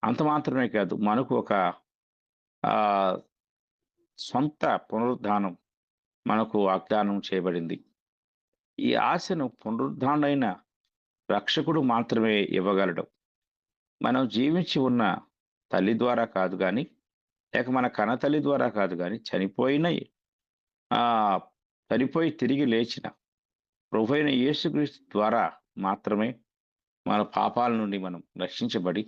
అంత మాత్రమే కాదు, మనకు ఒక ఆ, సొంత పునరుద్ధానం మనకు వాగ్దానం చేయబడింది. ఈ ఆశను పునరుద్ధానుడైన రక్షకుడు మాత్రమే ఇవ్వగలడు. మనం జీవించి ఉన్న తల్లి ద్వారా కాదు కానీ, లేక మన కన్నతల్లి ద్వారా కాదు కానీ, ఆ చనిపోయి తిరిగి లేచిన ప్రభువైన యేసుక్రీస్తు ద్వారా మాత్రమే మన పాపాల నుండి మనం రక్షించబడి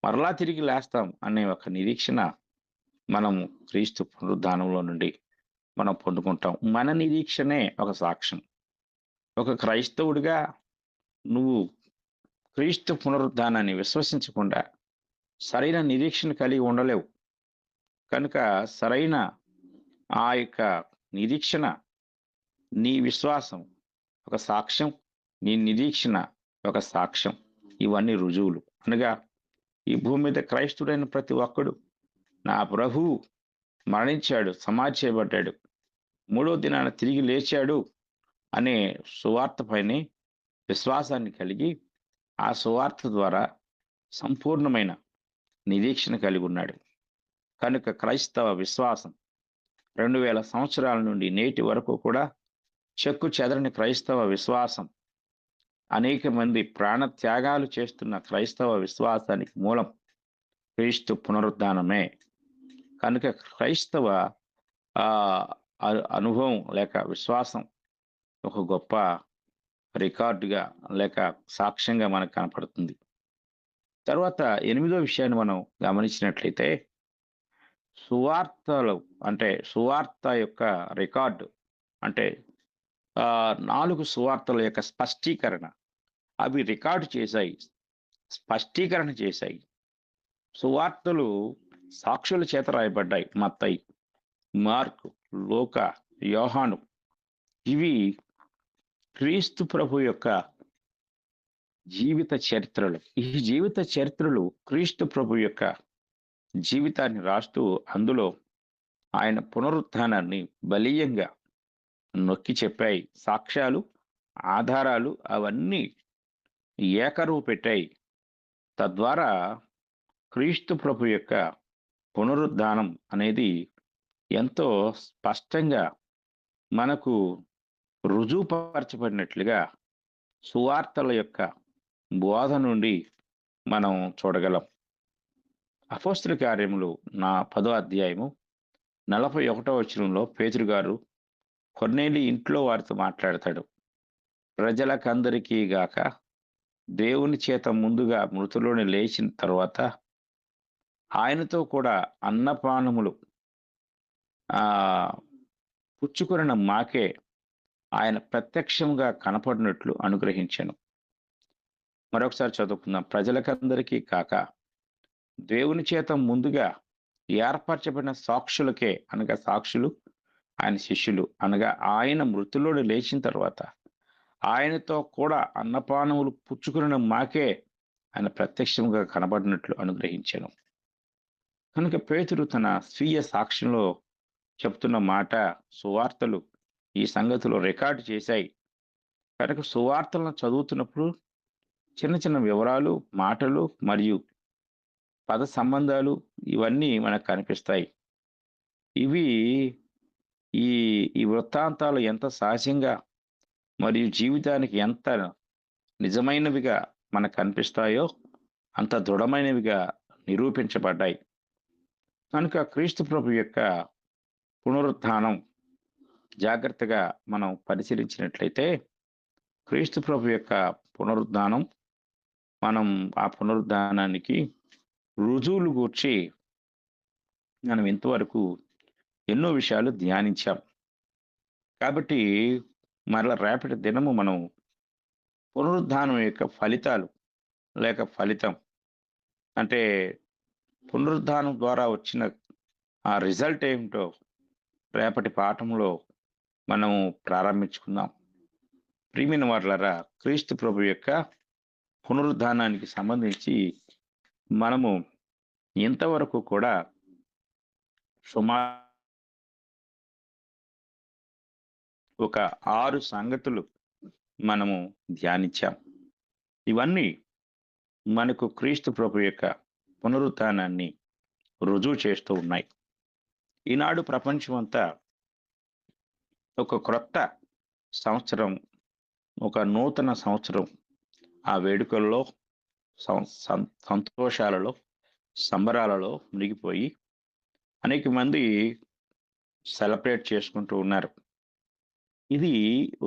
మరలా తిరిగి లేస్తాం అనే ఒక నిరీక్షణ మనము క్రీస్తు పునరుద్ధానంలో నుండి మనం పొందుకుంటాం. మన నిరీక్షణే ఒక సాక్ష్యం. ఒక క్రైస్తవుడిగా నువ్వు క్రీస్తు పునరుద్ధానాన్ని విశ్వసించకుండా సరైన నిరీక్షణ కలిగి ఉండలేవు. కనుక సరైన ఆ యొక్క నిరీక్షణ, నీ విశ్వాసం ఒక సాక్ష్యం, నీ నిరీక్షణ ఒక సాక్ష్యం. ఇవన్నీ రుజువులు. అనగా ఈ భూమి మీద క్రైస్తుడైన ప్రతి ఒక్కడు నా ప్రభువు మరణించాడు, సమాధి చేయబడ్డాడు, మూడో దినాన తిరిగి లేచాడు అనే సువార్త పైనే విశ్వాసాన్ని కలిగి ఆ సువార్త ద్వారా సంపూర్ణమైన నిరీక్షణ కలిగి ఉన్నాడు. కనుక క్రైస్తవ విశ్వాసం 2000 సంవత్సరాల నుండి నేటి వరకు కూడా చెక్కు చెదరని క్రైస్తవ విశ్వాసం, అనేక మంది ప్రాణ త్యాగాలు చేస్తున్న క్రైస్తవ విశ్వాసానికి మూలం క్రీస్తు పునరుద్ధానమే. కనుక క్రైస్తవ అనుభవం లేక విశ్వాసం ఒక గొప్ప రికార్డుగా లేక సాక్ష్యంగా మనకు కనపడుతుంది. తర్వాత 8వ విషయాన్ని మనం గమనించినట్లయితే, సువార్తలు అంటే సువార్త యొక్క రికార్డు అంటే 4 సువార్తల యొక్క స్పష్టీకరణ, అవి రికార్డు చేశాయి, స్పష్టీకరణ చేశాయి. సువార్తలు సాక్షుల చేత రాయబడ్డాయి. మత్తయి, మార్కు, లూకా, యోహాను. ఇవి క్రీస్తు ప్రభు యొక్క జీవిత చరిత్రలు. ఈ జీవిత చరిత్రలు క్రీస్తు ప్రభు యొక్క జీవితాన్ని రాస్తూ అందులో ఆయన పునరుత్థానాన్ని బలీయంగా నొక్కి చెప్పాయి. సాక్ష్యాలు, ఆధారాలు అవన్నీ ఏకరువు పెట్టాయి. తద్వారా క్రీస్తు ప్రభు యొక్క పునరుద్ధానం అనేది ఎంతో స్పష్టంగా మనకు రుజువుపరచబడినట్లుగా సువార్తల యొక్క బోధ నుండి మనం చూడగలం. అపోస్తలుల కార్యములు 10వ అధ్యాయము 41వ వచనంలో పేతురు గారు కొర్నేలి ఇంట్లో వారితో మాట్లాడతాడు. ప్రజలకందరికీ గాక దేవుని చేత ముందుగా మృతులోని లేచిన తర్వాత ఆయనతో కూడా అన్నపానములు పుచ్చుకొనిన మాకే ఆయన ప్రత్యక్షంగా కనపడినట్లు అనుగ్రహించాను. మరొకసారి చదువుకుందాం. ప్రజలకందరికీ కాక దేవుని చేత ముందుగా ఏర్పరచబడిన సాక్షులకే, అనగా సాక్షులు ఆయన శిష్యులు, అనగా ఆయన మృతులోని లేచిన తర్వాత ఆయనతో కూడా అన్నపానములు పుచ్చుకున్న మాకే ఆయన ప్రత్యక్షంగా కనబడినట్లు అనుగ్రహించాను. కనుక పేతురు తన స్వీయ సాక్ష్యంలో చెప్తున్న మాట, సువార్తలు ఈ సంగతిలో రికార్డు చేశాయి. కనుక సువార్తలను చదువుతున్నప్పుడు చిన్న చిన్న వివరాలు, మాటలు మరియు పద సంబంధాలు ఇవన్నీ మనకు కనిపిస్తాయి. ఇవి ఈ వృత్తాంతాలు ఎంత సహజంగా మరియు జీవితానికి ఎంత నిజమైనవిగా మనకు కనిపిస్తాయో అంత దృఢమైనవిగా నిరూపించబడ్డాయి. కనుక క్రీస్తు ప్రభు యొక్క పునరుత్థానం జాగ్రత్తగా మనం పరిశీలించినట్లయితే, క్రీస్తు ప్రభు యొక్క పునరుద్ధానం, మనం ఆ పునరుద్ధానానికి రుజువులు గూర్చి మనం ఇంతవరకు ఎన్నో విషయాలు ధ్యానించాం. కాబట్టి మరలా రేపటి దినము మనం పునరుద్ధానం యొక్క ఫలితాలు లేక ఫలితం అంటే పునరుద్ధానం ద్వారా వచ్చిన ఆ రిజల్ట్ ఏమిటో రేపటి పాఠంలో మనము ప్రారంభించుకుందాం. ప్రియమైన వారలారా, క్రీస్తు ప్రభు యొక్క పునరుద్ధానానికి సంబంధించి మనము ఇంతవరకు కూడా సుమారు ఒక 6 సంగతులు మనము ధ్యానించాం. ఇవన్నీ మనకు క్రీస్తు ప్రభు యొక్క పునరుత్థానాన్ని రుజువు చేస్తూ ఉన్నాయి. ఈనాడు ప్రపంచం అంతా ఒక క్రొత్త సంవత్సరం, ఒక నూతన సంవత్సరం ఆ వేడుకల్లో, సంతోషాలలో, సంబరాలలో మునిగిపోయి అనేక మంది సెలబ్రేట్ చేసుకుంటూ ఉన్నారు. ఇది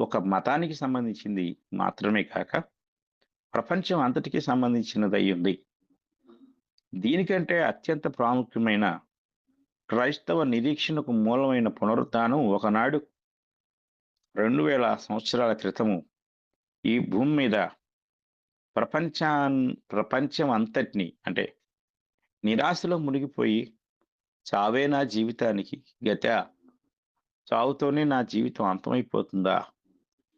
ఒక మతానికి సంబంధించింది మాత్రమే కాక ప్రపంచం అంతటికీ సంబంధించినది అయ్యింది. దీనికంటే అత్యంత ప్రాముఖ్యమైన క్రైస్తవ నిరీక్షణకు మూలమైన పునరుత్థానం ఒకనాడు 2000 సంవత్సరాల క్రితము ఈ భూమి మీద ప్రపంచం అంతటిని, అంటే నిరాశలో మునిగిపోయి చావే నా జీవితానికి గత, చావుతోనే నా జీవితం అంతమైపోతుందా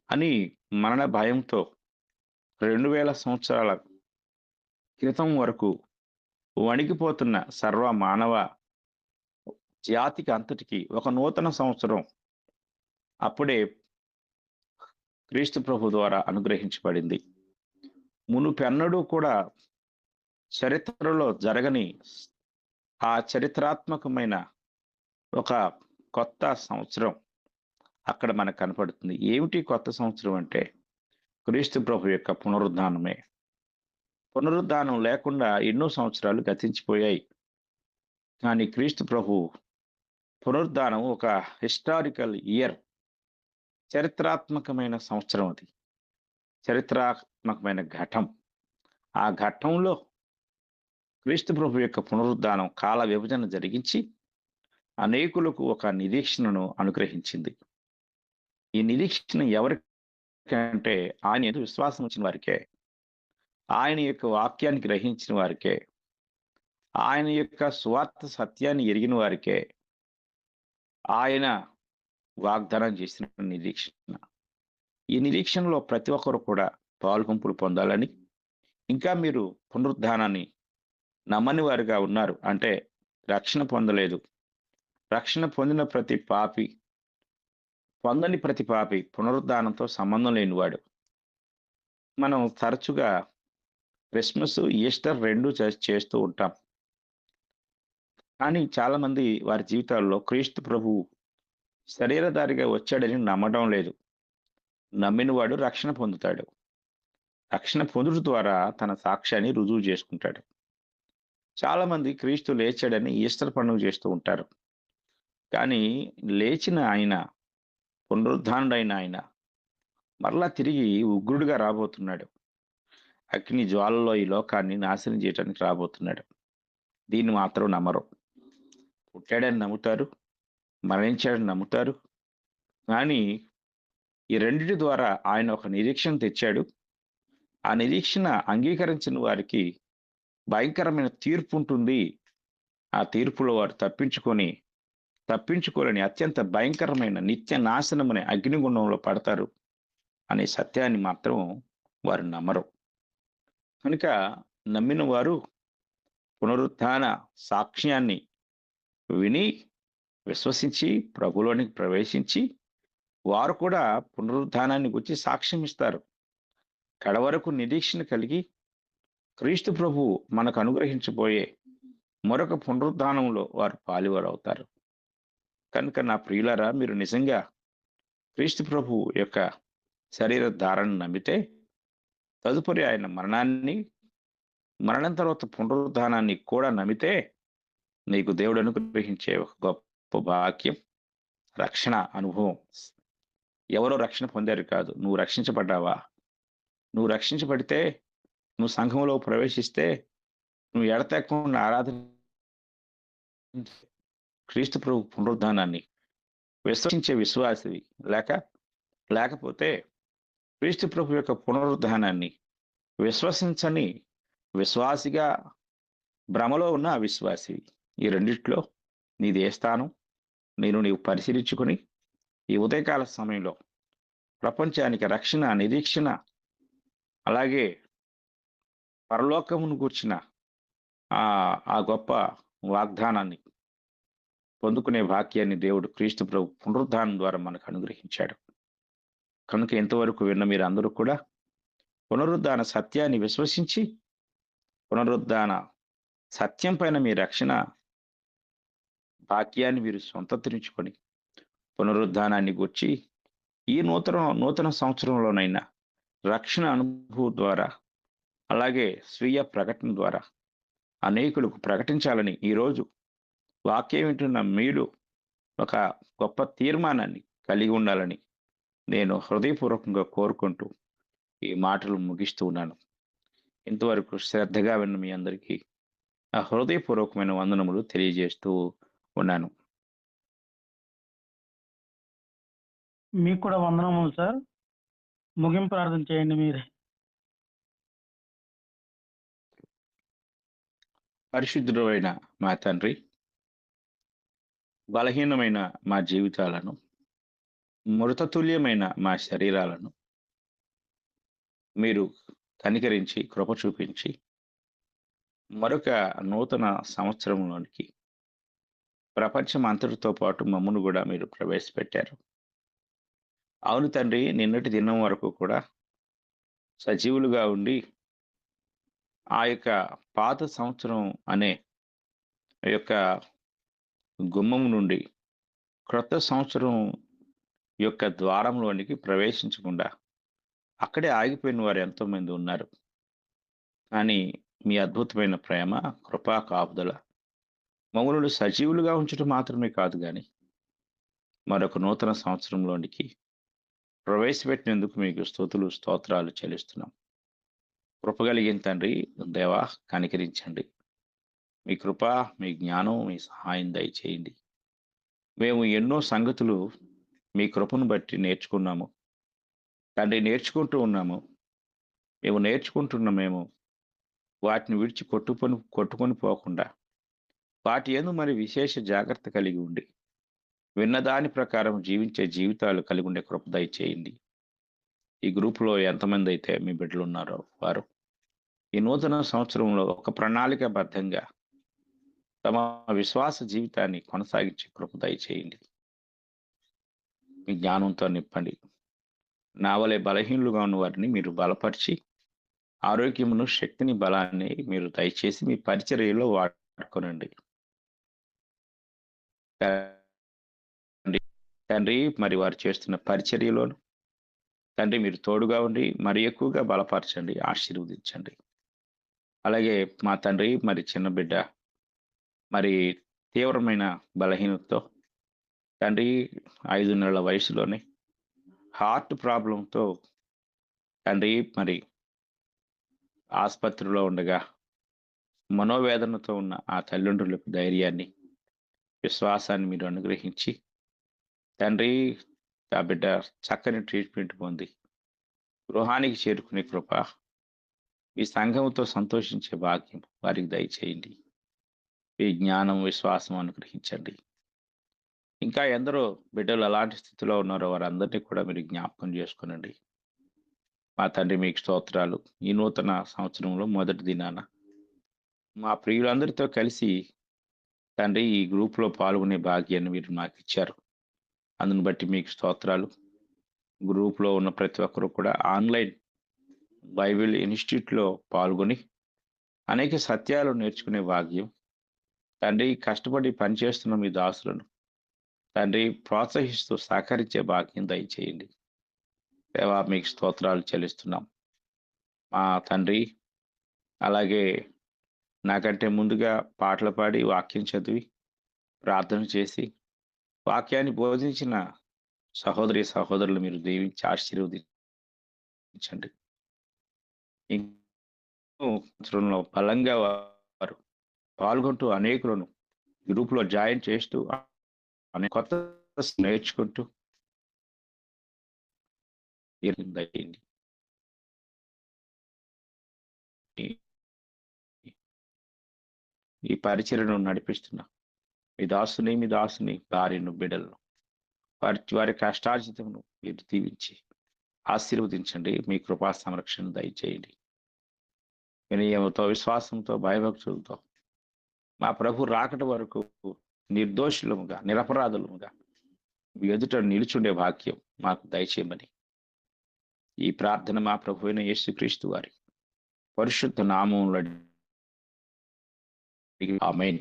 అని మరణ భయంతో 2000 సంవత్సరాల క్రితం వరకు వణికిపోతున్న సర్వ మానవ జాతికి అంతటికి ఒక నూతన సంవత్సరం అప్పుడే క్రీస్తు ప్రభు ద్వారా అనుగ్రహించబడింది. మునుపెన్నడూ కూడా చరిత్రలో జరగని ఆ చరిత్రాత్మకమైన ఒక కొత్త సంవత్సరం అక్కడ మనకు కనపడుతుంది. ఏమిటి కొత్త సంవత్సరం అంటే క్రీస్తు ప్రభు యొక్క పునరుద్ధానమే. పునరుద్ధానం లేకుండా ఎన్నో సంవత్సరాలు గతించిపోయాయి. కానీ క్రీస్తు ప్రభు పునరుద్ధానం ఒక హిస్టారికల్ ఇయర్, చరిత్రాత్మకమైన సంవత్సరం. అది చరిత్రాత్మకమైన ఘట్టం. ఆ ఘట్టంలో క్రీస్తు ప్రభు యొక్క పునరుద్ధానం కాల విభజన జరిగించి అనేకులకు ఒక నిరీక్షణను అనుగ్రహించింది. ఈ నిరీక్షణ ఎవరికంటే ఆయన యందు విశ్వాసం వచ్చిన వారికే, ఆయన యొక్క వాక్యాన్ని గ్రహించిన వారికే, ఆయన యొక్క స్వార్థ సత్యాన్ని ఎరిగిన వారికే ఆయన వాగ్దానం చేసిన నిరీక్షణ. ఈ నిరీక్షణలో ప్రతి ఒక్కరు కూడా పాలుపంపులు పొందాలని, ఇంకా మీరు పునరుద్ధానాన్ని నమ్మని వారిగా ఉన్నారు అంటే రక్షణ పొందలేదు, రక్షణ పొందిన ప్రతి పాపి, పొందని ప్రతి పాపి పునరుద్ధానంతో సంబంధం లేనివాడు. మనం తరచుగా క్రిస్మస్, ఈస్టర్ రెండు చేస్తూ ఉంటాం. కానీ చాలామంది వారి జీవితాల్లో క్రీస్తు ప్రభు శరీరధారిగా వచ్చాడని నమ్మడం లేదు. నమ్మినవాడు రక్షణ పొందుతాడు. రక్షణ పొందుట ద్వారా తన సాక్ష్యాన్ని రుజువు చేసుకుంటాడు. చాలామంది క్రీస్తు లేచాడని ఈస్టర్ పండుగ చేస్తూ ఉంటారు. కానీ లేచిన ఆయన, పునరుద్ధానుడైన ఆయన మరలా తిరిగి ఉగ్రుడిగా రాబోతున్నాడు. అగ్ని జ్వాలలో ఈ లోకాన్ని నాశనం చేయడానికి రాబోతున్నాడు. దీన్ని మాత్రం నమ్మరు. పుట్టాడని నమ్ముతారు, మరణించాడని నమ్ముతారు. కానీ ఈ రెండిటి ద్వారా ఆయన ఒక నిరీక్షణ తెచ్చాడు. ఆ నిరీక్షణ అంగీకరించిన వారికి భయంకరమైన తీర్పు ఉంటుంది. ఆ తీర్పులో వారు తప్పించుకోలేని అత్యంత భయంకరమైన నిత్య నాశనం అనే అగ్నిగుండంలో పడతారు అనే సత్యాన్ని మాత్రం వారు నమ్మరు. కనుక నమ్మిన వారు పునరుత్థాన సాక్ష్యాన్ని విని విశ్వసించి ప్రభులోనికి ప్రవేశించి వారు కూడా పునరుద్ధానాన్ని గురించి సాక్ష్యం ఇస్తారు. కడవరకు నిరీక్షణ కలిగి క్రీస్తు ప్రభు మనకు అనుగ్రహించబోయే మరొక పునరుద్ధానంలో వారు పాలువారు అవుతారు. కనుక నా ప్రియులారా, మీరు నిజంగా క్రీస్తు ప్రభు యొక్క శరీర ధారణ నమ్మితే, తదుపరి ఆయన మరణం తర్వాత పునరుద్ధానాన్ని కూడా నమ్మితే నీకు దేవుడు అనుగ్రహించే ఒక గొప్ప భాగ్యం రక్షణ అనుభవం. ఎవరో రక్షణ పొందారు కాదు, నువ్వు రక్షించబడ్డావా? నువ్వు రక్షించబడితే, నువ్వు సంఘంలో ప్రవేశిస్తే, నువ్వు ఎడతెక్కకుండా ఆరాధన క్రీస్తు ప్రభు పునరుద్ధానాన్ని విశ్వసించే విశ్వాసివి లేకపోతే క్రీస్తు ప్రభు యొక్క పునరుద్ధానాన్ని విశ్వసించని విశ్వాసిగా భ్రమలో ఉన్న అవిశ్వాసివి. ఈ రెండిట్లో నీది ఏ స్థానం? నీవు పరిశీలించుకొని ఈ ఉదయకాల సమయంలో ప్రపంచానికి రక్షణ, నిరీక్షణ, అలాగే పరలోకమును గూర్చిన ఆ గొప్ప వాగ్దానాన్ని పొందుకునే భాగ్యాన్ని దేవుడు క్రీస్తు ప్రభు పునరుద్ధానం ద్వారా మనకు అనుగ్రహించాడు. కనుక ఎంతవరకు విన్న మీరు అందరూ కూడా పునరుద్ధాన సత్యాన్ని విశ్వసించి పునరుద్ధాన సత్యం పైన మీ రక్షణ భాగ్యాన్ని మీరు సొంతరించుకొని పునరుద్ధానాన్ని గూర్చి ఈ నూతన సంవత్సరంలోనైనా రక్షణ అనుభవం ద్వారా అలాగే స్వీయ ప్రకటన ద్వారా అనేకులకు ప్రకటించాలని ఈరోజు వాక్యం వింటున్న మీరు ఒక గొప్ప తీర్మానాన్ని కలిగి ఉండాలని నేను హృదయపూర్వకంగా కోరుకుంటూ ఈ మాటలు ముగిస్తూ ఉన్నాను. ఇంతవరకు శ్రద్ధగా విన్న మీ అందరికీ నా హృదయపూర్వకమైన వందనములు తెలియజేస్తూ ఉన్నాను. మీకు కూడా వందనములు సార్. ముగింపు ప్రార్థన చేయండి మీరే. పరిశుద్ధుడైన మా తండ్రి, బలహీనమైన మా జీవితాలను, మృతతుల్యమైన మా శరీరాలను మీరు కనికరించి కృప చూపించి మరొక నూతన సంవత్సరంలోనికి ప్రపంచం అంతటితో పాటు మమ్మను కూడా మీరు ప్రవేశపెట్టారు. అవును తండ్రి, నిన్నటి దినం వరకు కూడా సజీవులుగా ఉండి ఆ యొక్క పాత సంవత్సరం అనే యొక్క గుమ్మం నుండి క్రొత్త సంవత్సరం యొక్క ద్వారంలోనికి ప్రవేశించకుండా అక్కడే ఆగిపోయిన వారు ఎంతోమంది ఉన్నారు. కానీ మీ అద్భుతమైన ప్రేమ, కృపా కాపుదల మమ్మల్ని సజీవులుగా ఉంచడం మాత్రమే కాదు, కానీ మరొక నూతన సంవత్సరంలోనికి ప్రవేశపెట్టినందుకు మీకు స్తుతులు స్తోత్రాలు చెల్లిస్తున్నాం. కృపగలిగిన తండ్రి దేవా, కనికరించండి. మీ కృప, మీ జ్ఞానం, మీ సహాయం దయచేయండి. మేము ఎన్నో సంగతులు మీ కృపను బట్టి నేర్చుకున్నాము తండ్రి, నేర్చుకుంటూ ఉన్నాము. మేము వాటిని విడిచి కొట్టుకొని పోకుండా వాటి యందు మరి విశేష జాగ్రత్త కలిగి ఉండి విన్నదాని ప్రకారం జీవించే జీవితాలు కలిగి ఉండే కృప దయచేయండి. ఈ గ్రూపులో ఎంతమంది అయితే మీ బిడ్డలు ఉన్నారో వారు ఈ నూతన సంవత్సరంలో ఒక ప్రణాళికాబద్ధంగా తమ విశ్వాస జీవితాన్ని కొనసాగించే కృప దయచేయండి. మీ జ్ఞానంతో నింపండి. నా వలె బలహీనులుగా ఉన్న వారిని మీరు బలపరిచి ఆరోగ్యమును, శక్తిని, బలాన్ని మీరు దయచేసి మీ పరిచర్యలో వాడుకోనండి. తండ్రి, మరి వారు చేస్తున్న పరిచర్యలోను తండ్రి మీరు తోడుగా ఉండి మరి ఎక్కువగా బలపరచండి, ఆశీర్వదించండి. అలాగే మా తండ్రి, మరి చిన్న బిడ్డ మరి తీవ్రమైన బలహీనతతో తండ్రి 5 నెలల వయసులోనే హార్ట్ ప్రాబ్లంతో తండ్రి మరి ఆసుపత్రిలో ఉండగా మనోవేదనతో ఉన్న ఆ తల్లిదండ్రులకు ధైర్యాన్ని, విశ్వాసాన్ని మీరు అనుగ్రహించి తండ్రి ఆ బిడ్డ చక్కని ట్రీట్మెంట్ పొంది గృహానికి చేరుకునే కృప, మీ సంఘంతో సంతోషించే భాగ్యం వారికి దయచేయండి. మీ జ్ఞానం, విశ్వాసం అనుగ్రహించండి. ఇంకా ఎందరో బిడ్డలు అలాంటి స్థితిలో ఉన్నారో వారందరినీ కూడా మీరు జ్ఞాపకం చేసుకునండి. మా తండ్రి మీకు స్తోత్రాలు. ఈ నూతన సంవత్సరంలో మొదటి దినాన మా ప్రియులందరితో కలిసి తండ్రి ఈ గ్రూప్లో పాల్గొనే భాగ్యాన్ని మీరు మాకు ఇచ్చారు. అందును బట్టి మీకు స్తోత్రాలు. గ్రూప్లో ఉన్న ప్రతి ఒక్కరూ కూడా ఆన్లైన్ బైబిల్ ఇన్స్టిట్యూట్లో పాల్గొని అనేక సత్యాలు నేర్చుకునే భాగ్యం తండ్రి, కష్టపడి పనిచేస్తున్న మీ దాసులను తండ్రి ప్రోత్సహిస్తూ సహకరించే భాగ్యం దయచేయండి. దేవా, మీకు స్తోత్రాలు చెల్లిస్తున్నాం. మా తండ్రి, అలాగే నాకంటే ముందుగా పాటలు పాడి వాక్యం చదివి ప్రార్థన చేసి వాక్యాన్ని బోధించిన సహోదరి సహోదరులు మీరు దీవించి ఆశీర్వదించండి. సంవత్సరంలో బలంగా వారు పాల్గొంటూ అనేకులను గ్రూపులో జాయిన్ చేస్తూ కొత్త నేర్చుకుంటూ ఈ పరిచర్యను నడిపిస్తున్నా మీ దాసుని భార్యను, బిడ్డలను వారి కష్టార్జితమును మీరు దీవించి ఆశీర్వదించండి. మీ కృపా సంరక్షణ దయచేయండి. వినయంతో, విశ్వాసంతో, భయభక్తులతో మా ప్రభు రాకటి వరకు నిర్దోషులముగా, నిరపరాధులముగా మీ ఎదుట నిలుచుండే భాగ్యం మాకు దయచేయమని ఈ ప్రార్థన మా ప్రభు అయిన యేసుక్రీస్తు వారి పరిశుద్ధ నామములో ఆమేన్.